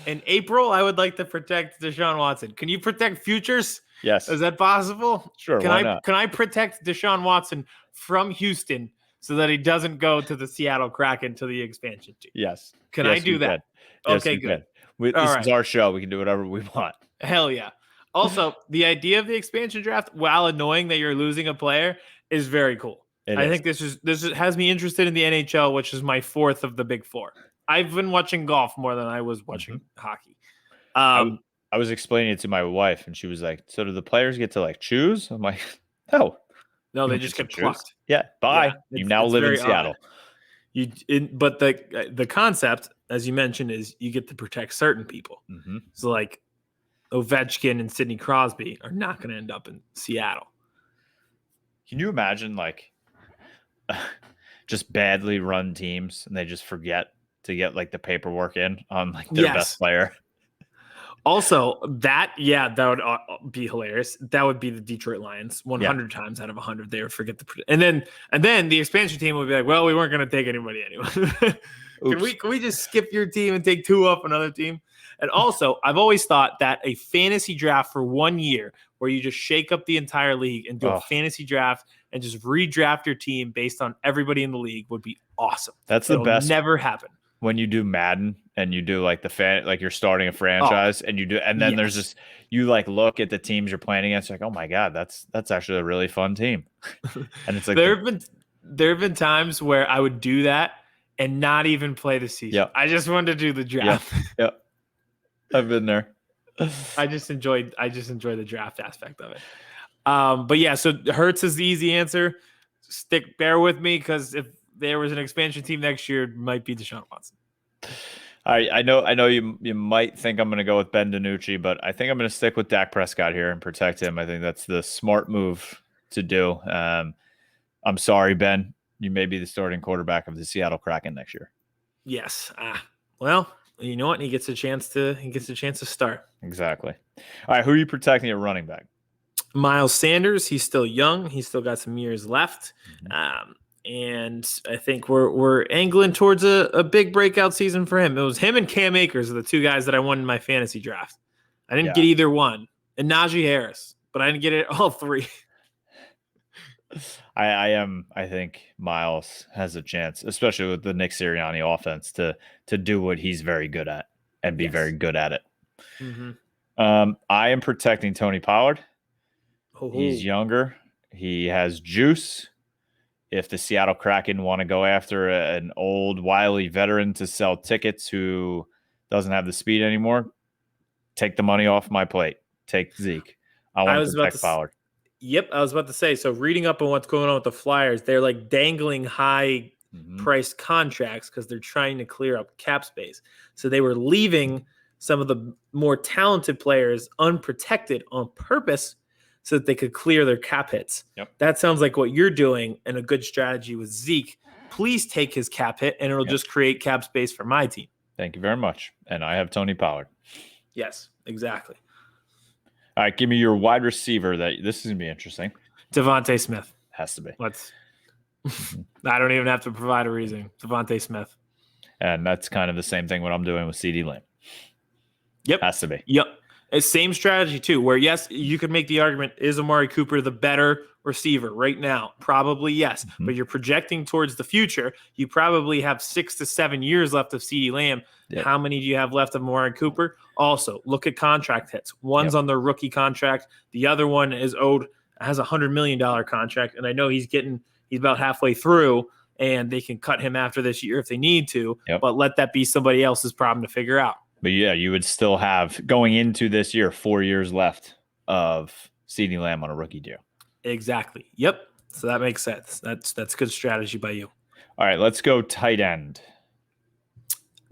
In April, I would like to protect Deshaun Watson. Can you protect futures? Yes. Is that possible? Sure. Why not? Can I protect Deshaun Watson from Houston so that he doesn't go to the Seattle Kraken to the expansion team? Yes. Can I do that? Yes, okay, good. This is our show. We can do whatever we want. Hell yeah. Also, the idea of the expansion draft, while annoying that you're losing a player, is very cool. I think this has me interested in the NHL, which is my fourth of the big four. I've been watching golf more than I was watching hockey. I was explaining it to my wife, and she was like, "So do the players get to like choose?" I'm like, "No, they just get plucked." Yeah, bye. You now live in Seattle. But the concept, as you mentioned, is you get to protect certain people. Mm-hmm. So like Ovechkin and Sidney Crosby are not going to end up in Seattle. Can you imagine like just badly run teams and they just forget to get like the paperwork in on like their best player? Also, that would be hilarious. That would be the Detroit Lions 100 times out of 100. They would forget and then the expansion team would be like, well, we weren't going to take anybody anyway. Can we just skip your team and take two off another team? And also, I've always thought that a fantasy draft for 1 year where you just shake up the entire league and do a fantasy draft and just redraft your team based on everybody in the league would be awesome. That's the best. Never happen. When you do Madden and you do like like you're starting a franchise and you do, and then there's this, you like look at the teams you're playing against, like, oh my God, that's actually a really fun team. And it's like, there have been times where I would do that and not even play the season. Yep. I just wanted to do the draft. Yep. I've been there. I just enjoy the draft aspect of it. But yeah, so Hurts is the easy answer. Bear with me, because if there was an expansion team next year, it might be Deshaun Watson. I know you might think I'm going to go with Ben DiNucci, but I think I'm going to stick with Dak Prescott here and protect him. I think that's the smart move to do. I'm sorry, Ben. You may be the starting quarterback of the Seattle Kraken next year. Yes. Well, you know what? He gets a chance to start. Exactly. All right, who are you protecting at running back? Miles Sanders. He's still young. He's still got some years left. Mm-hmm. And I think we're angling towards a big breakout season for him. It was him and Cam Akers are the two guys that I won in my fantasy draft. I didn't get either one. And Najee Harris, but I didn't get it all three. I think Miles has a chance, especially with the Nick Sirianni offense, to do what he's very good at and be very good at it. Mm-hmm. I am protecting Tony Pollard. Oh. He's younger. He has juice. If the Seattle Kraken want to go after an old, wily veteran to sell tickets who doesn't have the speed anymore, take the money off my plate. Take Zeke. I want to protect Pollard. Yep, I was about to say. So reading up on what's going on with the Flyers, they're like dangling high-priced contracts because they're trying to clear up cap space. So they were leaving some of the more talented players unprotected on purpose so that they could clear their cap hits. Yep. That sounds like what you're doing, and a good strategy with Zeke. Please take his cap hit, and it'll just create cap space for my team. Thank you very much. And I have Tony Pollard. Yes, exactly. All right, give me your wide receiver. This is going to be interesting. Devontae Smith. Has to be. I don't even have to provide a reason. Devontae Smith. And that's kind of the same thing what I'm doing with CD Lamb. Yep. Has to be. Yep. It's same strategy too, where yes, you could make the argument, is Amari Cooper the better receiver right now? Probably yes. But you're projecting towards the future. You probably have 6 to 7 years left of CD Lamb. Yep. How many do you have left of Amari Cooper? Also, look at contract hits. One's on the rookie contract. The other one has $100 million contract. And I know he's about halfway through, and they can cut him after this year if they need to, but let that be somebody else's problem to figure out. But yeah, you would still have, going into this year, 4 years left of CeeDee Lamb on a rookie deal. Exactly. Yep. So that makes sense. That's good strategy by you. All right, let's go tight end.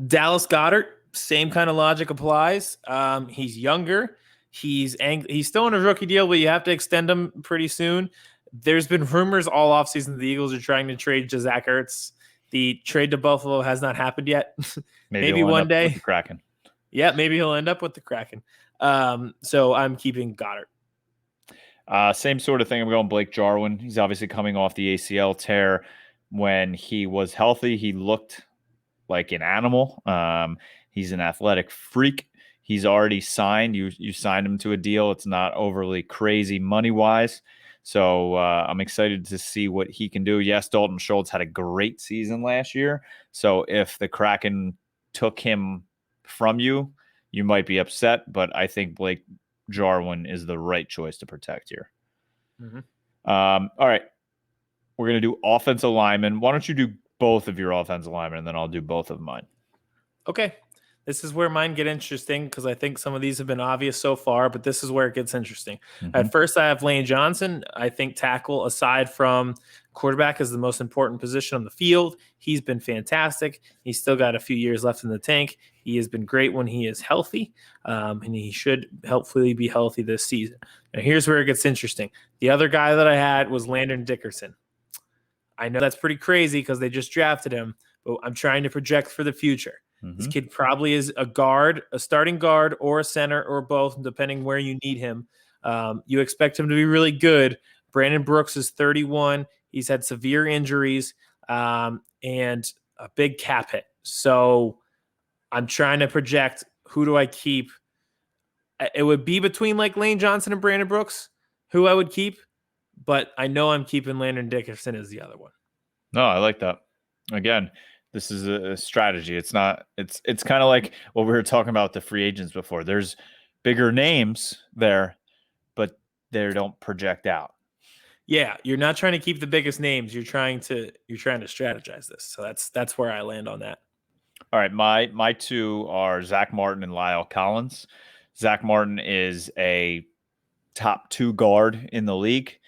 Dallas Goedert, same kind of logic applies. He's younger. He's still on a rookie deal, but you have to extend him pretty soon. There's been rumors all offseason the Eagles are trying to trade Zach Ertz. The trade to Buffalo has not happened yet. Maybe one day. With the Kraken. Yeah, maybe he'll end up with the Kraken. So I'm keeping Goddard. Same sort of thing. I'm going Blake Jarwin. He's obviously coming off the ACL tear. When he was healthy, he looked like an animal. He's an athletic freak. He's already signed. You signed him to a deal. It's not overly crazy money-wise. So I'm excited to see what he can do. Yes, Dalton Schultz had a great season last year. So if the Kraken took him from you, you might be upset. But I think Blake Jarwin is the right choice to protect here. All right. We're going to do offensive linemen. Why don't you do both of your offensive linemen, and then I'll do both of mine. Okay. This is where mine get interesting because I think some of these have been obvious so far, but this is where it gets interesting. At first, I have Lane Johnson. I think tackle, aside from quarterback, is the most important position on the field. He's been fantastic. He's still got a few years left in the tank. He has been great when he is healthy, and he should hopefully be healthy this season. Now, here's where it gets interesting. The other guy that I had was Landon Dickerson. I know that's pretty crazy because they just drafted him, but I'm trying to project for the future. This kid probably is a guard, a starting guard, or a center, or both, depending where you need him. You expect him to be really good. Brandon Brooks is 31. He's had severe injuries and a big cap hit. So I'm trying to project, who do I keep? It would be between like Lane Johnson and Brandon Brooks, who I would keep. But I know I'm keeping Landon Dickerson as the other one. No, I like that. Again, this is a strategy. It's not. It's kind of like what we were talking about the free agents before. There's bigger names there, but they don't project out. Yeah, you're not trying to keep the biggest names. You're trying to strategize this. So that's where I land on that. All right, my two are Zach Martin and Lyle Collins. Zach Martin is a top 2 guard in the league.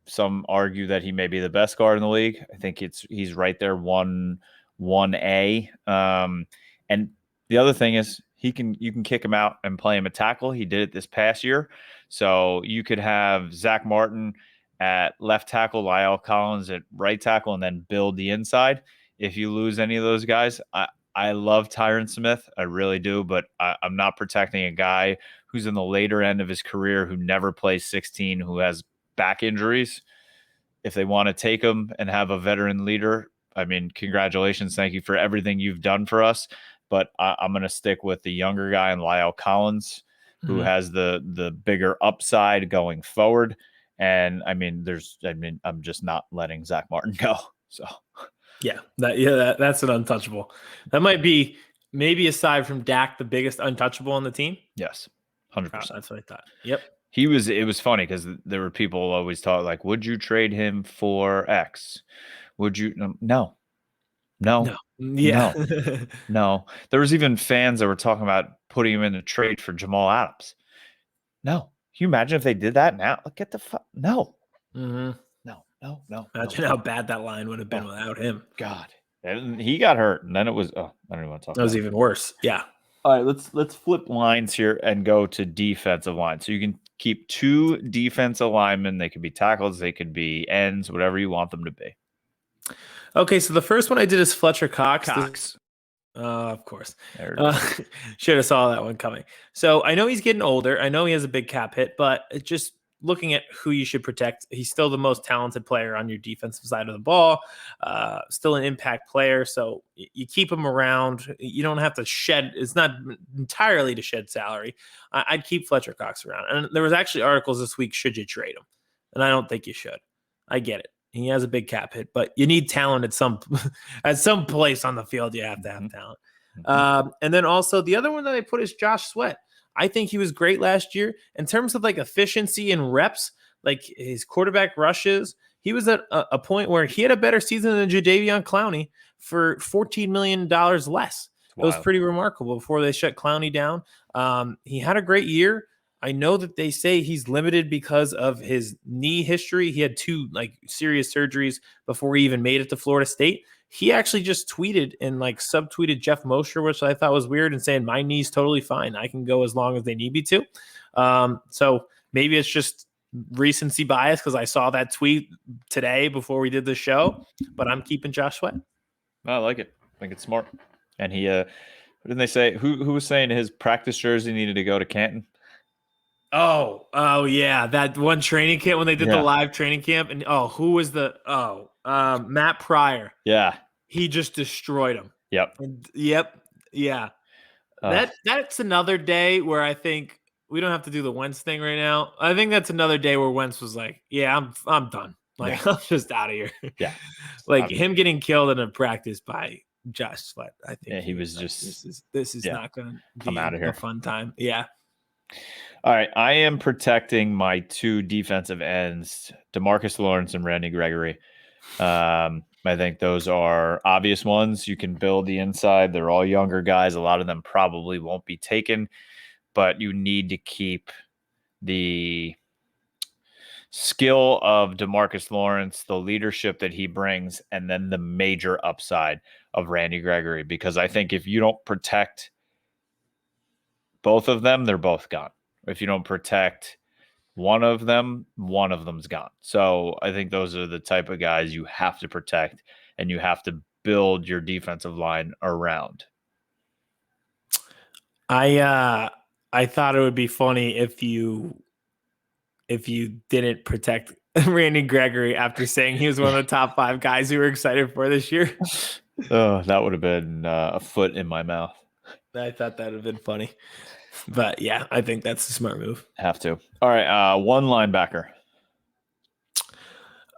Some argue that he may be the best guard in the league. I think he's right there, 1A. And the other thing is you can kick him out and play him at tackle. He did it this past year. So you could have Zach Martin at left tackle, Lyle Collins at right tackle, and then build the inside. If you lose any of those guys, I love Tyron Smith. I really do, but I'm not protecting a guy who's in the later end of his career, who never plays 16, who has back injuries. If they want to take him and have a veteran leader, I mean, congratulations. Thank you for everything you've done for us. But I'm going to stick with the younger guy in Lyle Collins, who has the bigger upside going forward. And I'm just not letting Zach Martin go. So that's an untouchable. That might be, maybe aside from Dak, the biggest untouchable on the team. Yes, 100%. That's what I thought. Yep. It was funny because there were people always talk like, would you trade him for X? Would you? No. Yeah. No. There was even fans that were talking about putting him in a trade for Jamal Adams. No. Can you imagine if they did that now? Get the fuck. No. No. Imagine how bad that line would have been without him. God. And he got hurt, and then it was. I don't even want to talk. That was even worse. Yeah. All right, let's flip lines here and go to defensive line. So you can keep 2 defensive linemen. They could be tackles, they could be ends, whatever you want them to be. Okay, so the first one I did is Fletcher Cox. Of course. Should have saw that one coming. So I know he's getting older. I know he has a big cap hit, but it just, looking at who you should protect, he's still the most talented player on your defensive side of the ball, still an impact player. So you keep him around. You don't have to shed. It's not entirely to shed salary. I'd keep Fletcher Cox around. And there was actually articles this week, should you trade him? And I don't think you should. I get it. He has a big cap hit, but you need talent at some place on the field. You have to have talent. And then also the other one that I put is Josh Sweat. I think he was great last year in terms of like efficiency and reps, like his quarterback rushes. He was at a point where he had a better season than Jadeveon Clowney for $14 million less. It was pretty remarkable before they shut Clowney down. He had a great year. I know that they say he's limited because of his knee history. He had 2 like serious surgeries before he even made it to Florida State. He actually just tweeted and like subtweeted Jeff Mosher, which I thought was weird, and saying my knee's totally fine. I can go as long as they need me to. So maybe it's just recency bias because I saw that tweet today before we did the show, but I'm keeping Josh Sweat. I like it. I think it's smart. And he, what didn't they say? Who was saying his practice jersey needed to go to Canton? Oh yeah, that one training camp when they did the live training camp, and who was Matt Pryor? Yeah, he just destroyed him. Yep. Yeah. That's another day where I think we don't have to do the Wentz thing right now. I think that's another day where Wentz was like, "Yeah, I'm done. Like I'm just out of here." Yeah, like him getting killed in a practice by Josh Sweat. I think he was like, just this is not going to be out of here. A fun time. Yeah. All right, I am protecting my 2 defensive ends, DeMarcus Lawrence and Randy Gregory. I think those are obvious ones. You can build the inside. They're all younger guys. A lot of them probably won't be taken, but you need to keep the skill of DeMarcus Lawrence, the leadership that he brings, and then the major upside of Randy Gregory. Because I think if you don't protect both of them, they're both gone. If you don't protect one of them's gone. So I think those are the type of guys you have to protect, and you have to build your defensive line around. I thought it would be funny if you didn't protect Randy Gregory after saying he was one of the top 5 guys you were excited for this year. Oh, that would have been a foot in my mouth. I thought that would have been funny. But yeah, I think that's a smart move. Have to. All right, one linebacker.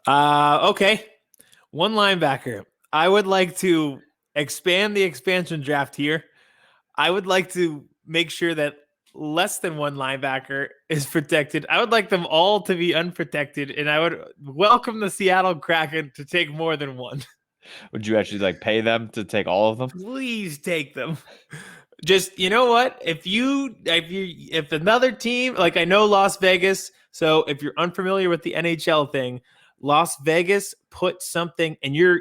Okay. One linebacker. I would like to expand the expansion draft here. I would like to make sure that less than one linebacker is protected. I would like them all to be unprotected, and I would welcome the Seattle Kraken to take more than one. Would you actually like pay them to take all of them? Please take them. Just, you know what? If another team, like I know Las Vegas, so if you're unfamiliar with the NHL thing, Las Vegas put something, and your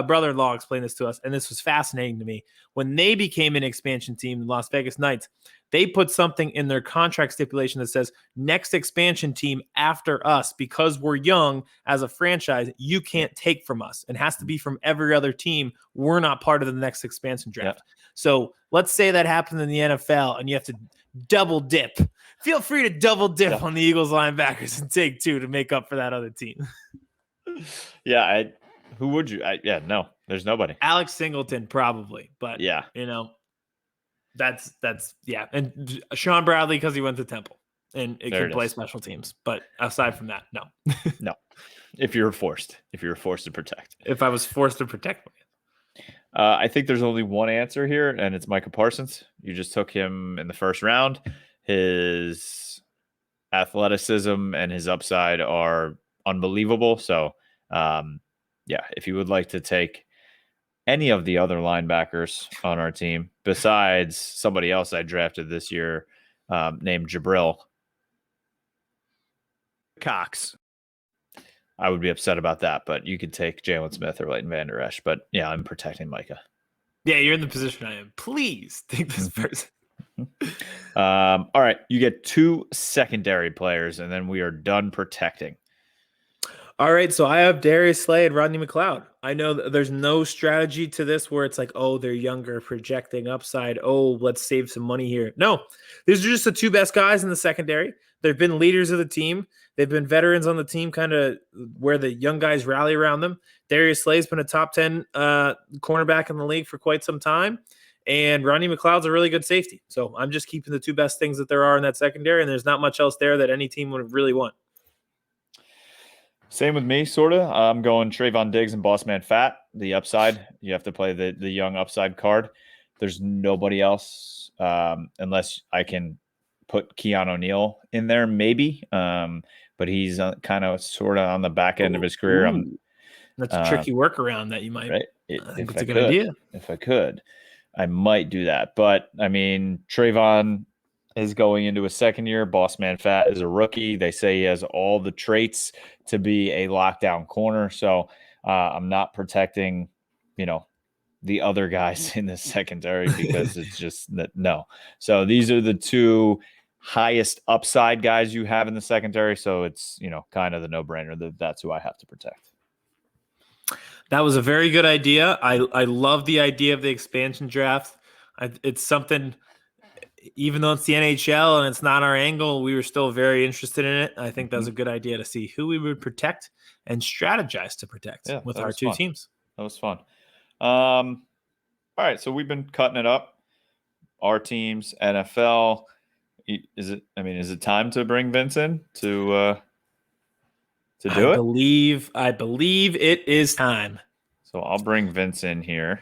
brother-in-law explained this to us, and this was fascinating to me. When they became an expansion team, the Las Vegas Knights, they put something in their contract stipulation that says next expansion team after us, because we're young as a franchise, you can't take from us. It has to be from every other team. We're not part of the next expansion draft. Yeah. So let's say that happened in the NFL and you have to double dip. Feel free to double dip on the Eagles linebackers and take 2 to make up for that other team. Yeah. Who would you? No, there's nobody. Alex Singleton probably, but yeah, that's and Sean Bradley because he went to Temple and it can play special teams. But aside from that, no. No. If you're forced to protect. If I was forced to protect. I think there's only one answer here, and it's Micah Parsons. You just took him in the first round. His athleticism and his upside are unbelievable. So, if you would like to take any of the other linebackers on our team, besides somebody else I drafted this year named Jabril Cox, I would be upset about that, but you could take Jalen Smith or Leighton Vander Esch. But yeah, I'm protecting Micah. Yeah, you're in the position I am. Please take this person. All right, you get 2 secondary players, and then we are done protecting. All right, so I have Darius Slay and Rodney McLeod. I know that there's no strategy to this where it's like, oh, they're younger, projecting upside. Oh, let's save some money here. No, these are just the 2 best guys in the secondary. They've been leaders of the team. They've been veterans on the team, kind of where the young guys rally around them. Darius Slay's been a top 10 cornerback in the league for quite some time. And Rodney McLeod's a really good safety. So I'm just keeping the two best things that there are in that secondary, and there's not much else there that any team would really want. Same with me, sort of. I'm going Trayvon Diggs and Boss Man Fat. The upside, you have to play the young upside card. There's nobody else unless I can put Keon O'Neal in there, maybe. But he's kind of sort of on the back end of his career. That's a tricky workaround that you might. Right? I think it's a good idea. If I could, I might do that. But I mean, Trayvon is going into a second year. Boss Man Fat is a rookie. They say he has all the traits to be a lockdown corner. So I'm not protecting, the other guys in the secondary because it's just no. So these are the two highest upside guys you have in the secondary. So it's, kind of the no-brainer that's who I have to protect. That was a very good idea. I love the idea of the expansion draft. It's something, even though it's the NHL and it's not our angle, we were still very interested in it. I think that was a good idea to see who we would protect and strategize to protect with our two teams. That was fun. All right, so we've been cutting it up. Our teams, NFL. Is it time to bring Vince in to do it? I believe it is time. So I'll bring Vince in here.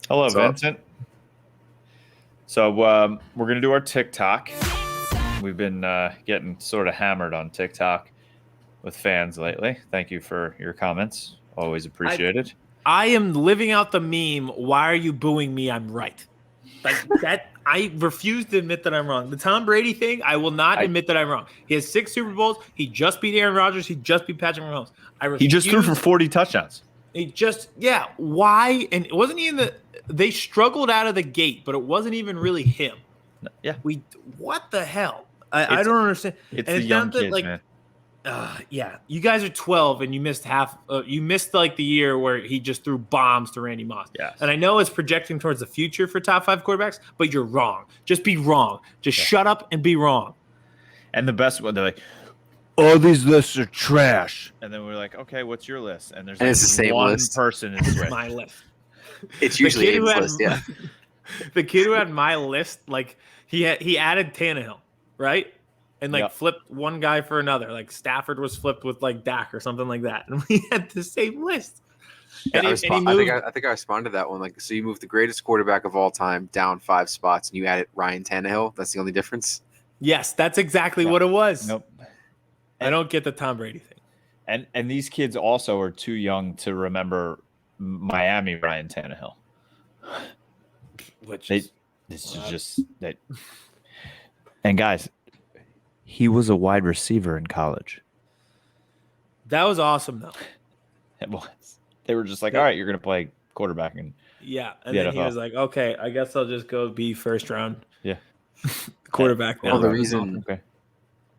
Hello, Vincent. So we're gonna do our TikTok. We've been getting sort of hammered on TikTok with fans lately. Thank you for your comments. Always appreciated. I am living out the meme. Why are you booing me? I'm right. Like that. I refuse to admit that I'm wrong. The Tom Brady thing, I will not admit that I'm wrong. He has 6 Super Bowls. He just beat Aaron Rodgers. He just beat Patrick Mahomes. He just threw for 40 touchdowns. Why? And it wasn't even they struggled out of the gate, but it wasn't even really him. Yeah. What the hell? I don't understand. It's the young kids, man. You guys are 12 and you missed you missed like the year where he just threw bombs to Randy Moss. Yes. And I know it's projecting towards the future for top 5 quarterbacks, but you're wrong. Just be wrong. Just shut up and be wrong. And the best one, they're like, "Oh, these lists are trash." And then we're like, "Okay, what's your list?" And there's it's the same one list. Person in Swift. My list. It's usually Abe's list, yeah. The kid who had my list, like he added Tannehill, right? And flipped one guy for another. Like Stafford was flipped with like Dak or something like that. And we had the same list. Yeah, I think I responded to that one. Like, so you moved the greatest quarterback of all time down 5 spots and you added Ryan Tannehill. That's the only difference. Yes, that's exactly what it was. Nope. I don't get the Tom Brady thing. And these kids also are too young to remember Miami Ryan Tannehill. And guys, he was a wide receiver in college. That was awesome, though. It was. They were just like, all right, you're going to play quarterback. And then he was like, okay, I guess I'll just go be first round quarterback now. Well, the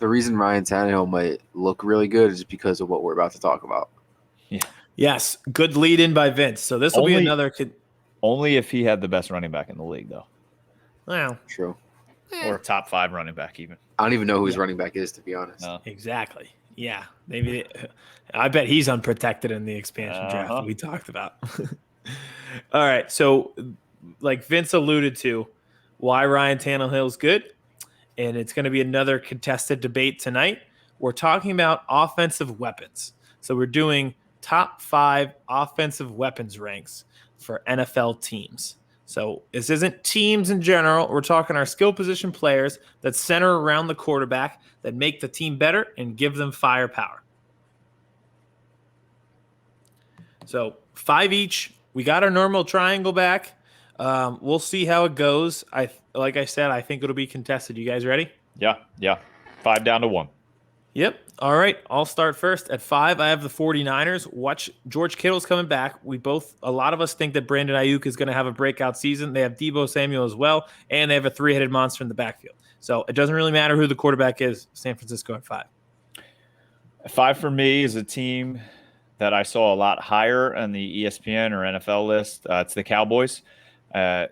reason Ryan Tannehill might look really good is because of what we're about to talk about. Yeah. Yes, good lead in by Vince. So this will be another kid. Only if he had the best running back in the league, though. Well, true. Or top 5 running back, even. I don't even know who his running back is, to be honest. No. Exactly. Yeah. Maybe. I bet he's unprotected in the expansion draft that we talked about. All right. So, like Vince alluded to, why Ryan Tannehill is good, and it's going to be another contested debate tonight. We're talking about offensive weapons. So we're doing top 5 offensive weapons ranks for NFL teams. So this isn't teams in general. We're talking our skill position players that center around the quarterback that make the team better and give them firepower. So 5 each. We got our normal triangle back. We'll see how it goes. Like I said, I think it'll be contested. You guys ready? Yeah. 5 down to 1. Yep. All right. I'll start first. At 5, I have the 49ers. Watch, George Kittle's coming back. A lot of us think that Brandon Ayuk is going to have a breakout season. They have Deebo Samuel as well, and they have a 3-headed monster in the backfield. So it doesn't really matter who the quarterback is. San Francisco at 5. 5 for me is a team that I saw a lot higher on the ESPN or NFL list. It's the Cowboys.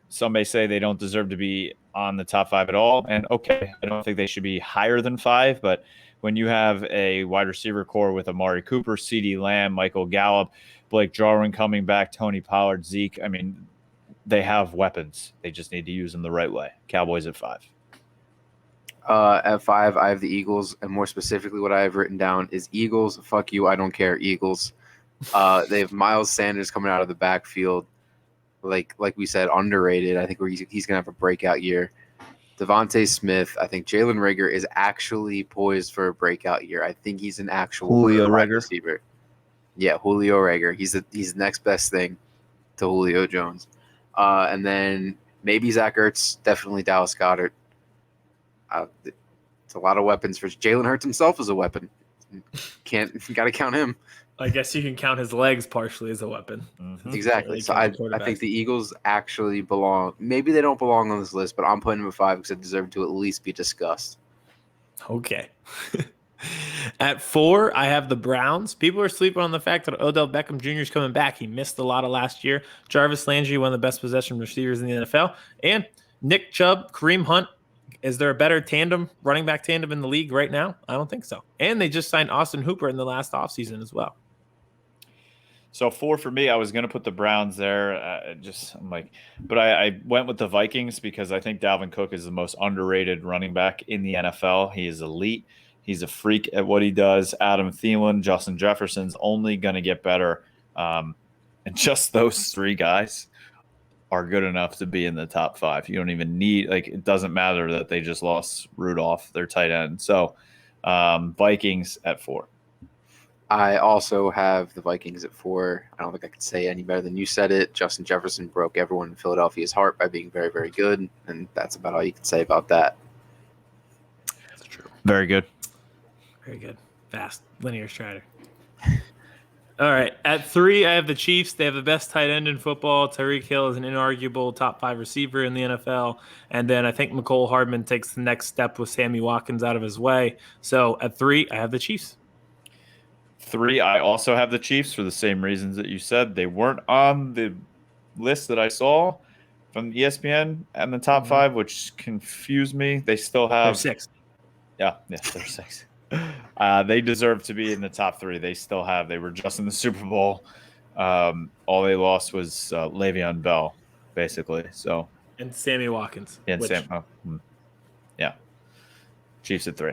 Some may say they don't deserve to be on the top 5 at all. And okay, I don't think they should be higher than 5, but when you have a wide receiver core with Amari Cooper, CeeDee Lamb, Michael Gallup, Blake Jarwin coming back, Tony Pollard, Zeke. I mean, they have weapons. They just need to use them the right way. Cowboys at 5. At 5, I have the Eagles, and more specifically, what I have written down is Eagles. Fuck you, I don't care. Eagles. They have Miles Sanders coming out of the backfield, like we said, underrated. I think he's gonna have a breakout year. Devontae Smith. I think Jalen Reagor is actually poised for a breakout year. I think he's an actual Julio wide Reagor. receiver. Yeah, Julio Reagor. He's the next best thing to Julio Jones. And then maybe Zach Ertz. Definitely Dallas Goedert. It's a lot of weapons for Jalen Hurts himself is a weapon. Got to count him. I guess you can count his legs partially as a weapon. Mm-hmm. Exactly. So I think the Eagles actually belong. Maybe they don't belong on this list, but I'm putting them at 5 because they deserve to at least be discussed. Okay. At 4, I have the Browns. People are sleeping on the fact that Odell Beckham Jr. is coming back. He missed a lot of last year. Jarvis Landry, one of the best possession receivers in the NFL. And Nick Chubb, Kareem Hunt. Is there a better running back tandem in the league right now? I don't think so. And they just signed Austin Hooper in the last offseason as well. So 4 for me, I was going to put the Browns there. But I went with the Vikings because I think Dalvin Cook is the most underrated running back in the NFL. He is elite. He's a freak at what he does. Adam Thielen, Justin Jefferson's only going to get better. And just those 3 guys are good enough to be in the top 5. You don't even need, it doesn't matter that they just lost Rudolph, their tight end. So Vikings at 4. I also have the Vikings at 4. I don't think I could say any better than you said it. Justin Jefferson broke everyone in Philadelphia's heart by being very, very good, and that's about all you can say about that. That's true. Very good. Very good. Fast. Linear strider. All right. At 3, I have the Chiefs. They have the best tight end in football. Tyreek Hill is an inarguable top 5 receiver in the NFL. And then I think McCole Hardman takes the next step with Sammy Watkins out of his way. So at 3, I have the Chiefs. 3, I also have the Chiefs for the same reasons that you said. They weren't on the list that I saw from ESPN and the top 5, which confused me. They still have 6. Yeah, they're 6. They deserve to be in the top 3. They were just in the Super Bowl. All they lost was Le'Veon Bell, basically. So and Sammy Watkins. Yeah. Chiefs at 3.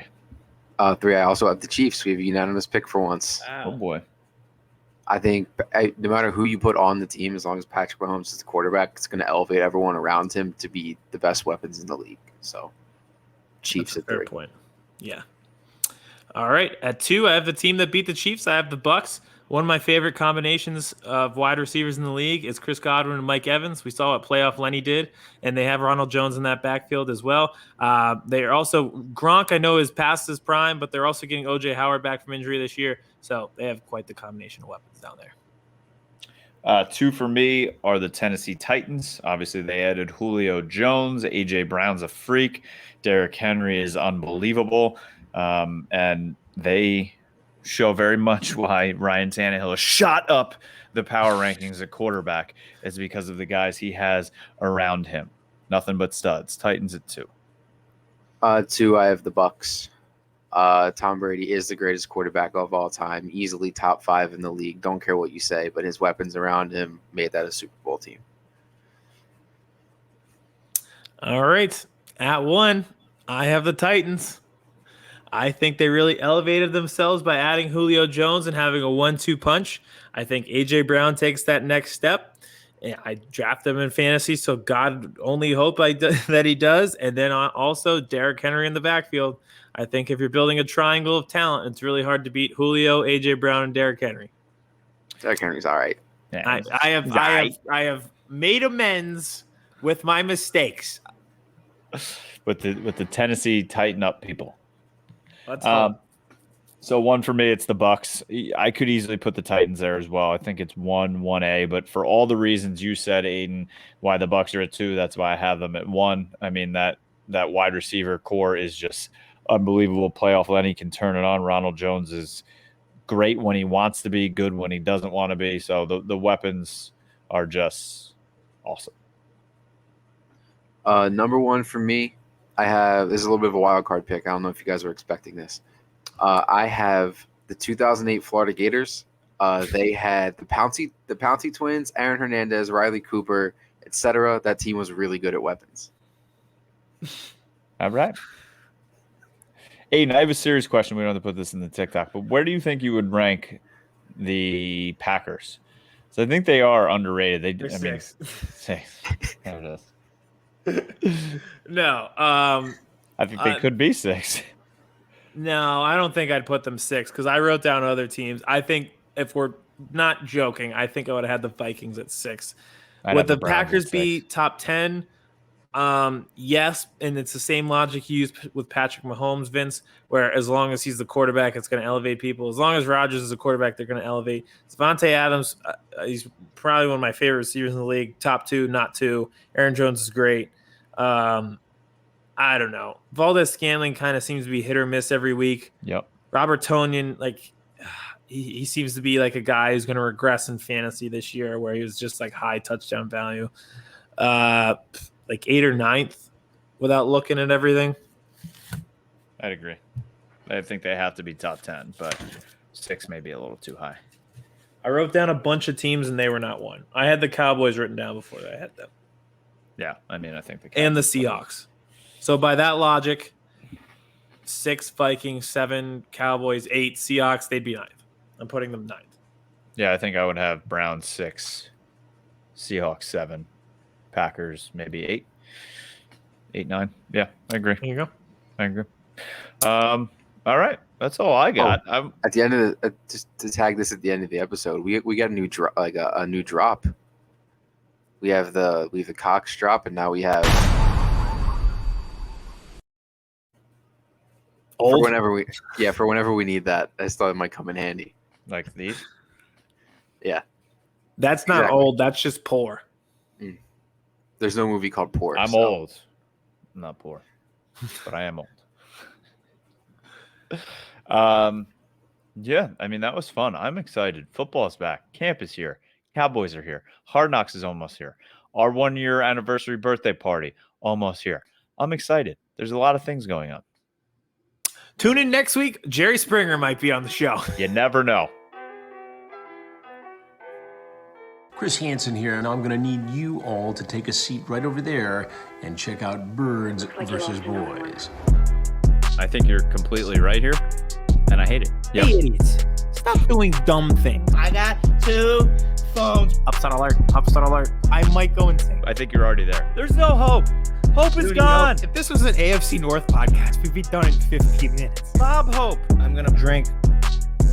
3, I also have the Chiefs. We have a unanimous pick for once. Wow. Oh boy. I think no matter who you put on the team, as long as Patrick Mahomes is the quarterback, it's going to elevate everyone around him to be the best weapons in the league. So Chiefs at 3. Fair point. Yeah. All right. At 2, I have the team that beat the Chiefs. I have the Bucks. One of my favorite combinations of wide receivers in the league is Chris Godwin and Mike Evans. We saw what playoff Lenny did, and they have Ronald Jones in that backfield as well. They are also Gronk, I know, is past his prime, but they're also getting O.J. Howard back from injury this year. So they have quite the combination of weapons down there. 2 for me are the Tennessee Titans. Obviously, they added Julio Jones. A.J. Brown's a freak. Derrick Henry is unbelievable. And they show very much why Ryan Tannehill has shot up the power rankings at quarterback is because of the guys he has around him. Nothing but studs. Titans at 2. 2, I have the Bucks. Tom Brady is the greatest quarterback of all time, easily top 5 in the league. Don't care what you say, but his weapons around him made that a Super Bowl team. All right. At 1, I have the Titans. I think they really elevated themselves by adding Julio Jones and having a 1-2 punch. I think A.J. Brown takes that next step. And I draft them in fantasy, so God only hope that he does. And then also Derrick Henry in the backfield. I think if you're building a triangle of talent, it's really hard to beat Julio, A.J. Brown, and Derrick Henry. Derrick Henry's all right. Yeah, I have made amends with my mistakes. with the Tennessee tighten up people. Let's hope. So 1 for me, it's the Bucks. I could easily put the Titans there as well. I think it's 1A, but for all the reasons you said, Aiden, why the Bucks are at 2, that's why I have them at 1. I mean, that wide receiver core is just unbelievable. Playoff Lenny can turn it on. Ronald Jones is great when he wants to be, good when he doesn't want to be. So the weapons are just awesome. Number 1 for me, this is a little bit of a wild card pick. I don't know if you guys were expecting this. I have the 2008 Florida Gators. They had the Pouncey twins, Aaron Hernandez, Riley Cooper, etc. That team was really good at weapons. All right. Aiden, I have a serious question. We don't have to put this in the TikTok, but where do you think you would rank the Packers? So I think they are underrated. They're six. Six. There it is. No. I think they could be six. No, I don't think I'd put them six because I wrote down other teams. I think if we're not joking, I think I would have had the Vikings at six. Would the Packers be top 10? Yes, and it's the same logic you used with Patrick Mahomes, Vince, where as long as he's the quarterback, it's going to elevate people. As long as Rodgers is a quarterback, they're going to elevate. Devontae Adams, he's probably one of my favorite receivers in the league. Top 2, not 2. Aaron Jones is great. I don't know. Valdez-Scantling kind of seems to be hit or miss every week. Yep. Robert Tonyan, like he seems to be like a guy who's going to regress in fantasy this year, where he was just like high touchdown value. Like 8th or 9th without looking at everything. I'd agree. I think they have to be top 10, but 6 may be a little too high. I wrote down a bunch of teams and they were not one. I had the Cowboys written down before I had them. Yeah, I mean, I think the Cowboys and the Seahawks. So by that logic, 6 Vikings, 7 Cowboys, 8 Seahawks, they'd be 9th. I'm putting them 9th. Yeah, I think I would have Browns 6, Seahawks 7, Packers maybe 8, 8, 9. Yeah, I agree. There you go. I agree. All right, that's all I got. At the end of the, just to tag this at the end of the episode, we got a new drop, like a new drop. We have the Cox drop, and now we have for whenever we need that. I thought it might come in handy. Like these. Yeah, that's not old. That's just poor. There's no movie called Poor. I'm old. I'm not poor, but I am old. Yeah, I mean, that was fun. I'm excited. Football's back. Camp is here. Cowboys are here. Hard Knocks is almost here. Our 1-year anniversary birthday party, almost here. I'm excited. There's a lot of things going on. Tune in next week. Jerry Springer might be on the show. You never know. Chris Hansen here, and I'm going to need you all to take a seat right over there and check out Birds versus Boys. I think you're completely right here, and I hate it. Yep. Hey, idiots. Stop doing dumb things. I got 2 phones. Upset alert. Upset alert. I might go insane. I think you're already there. There's no hope. Hope is gone. If this was an AFC North podcast, we'd be done in 15 minutes. Bob Hope. I'm going to drink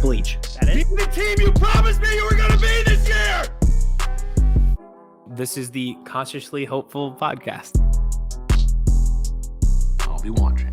bleach. That is the team you promised me you were going to be this year. This is the Consciously Hopeful podcast. I'll be watching.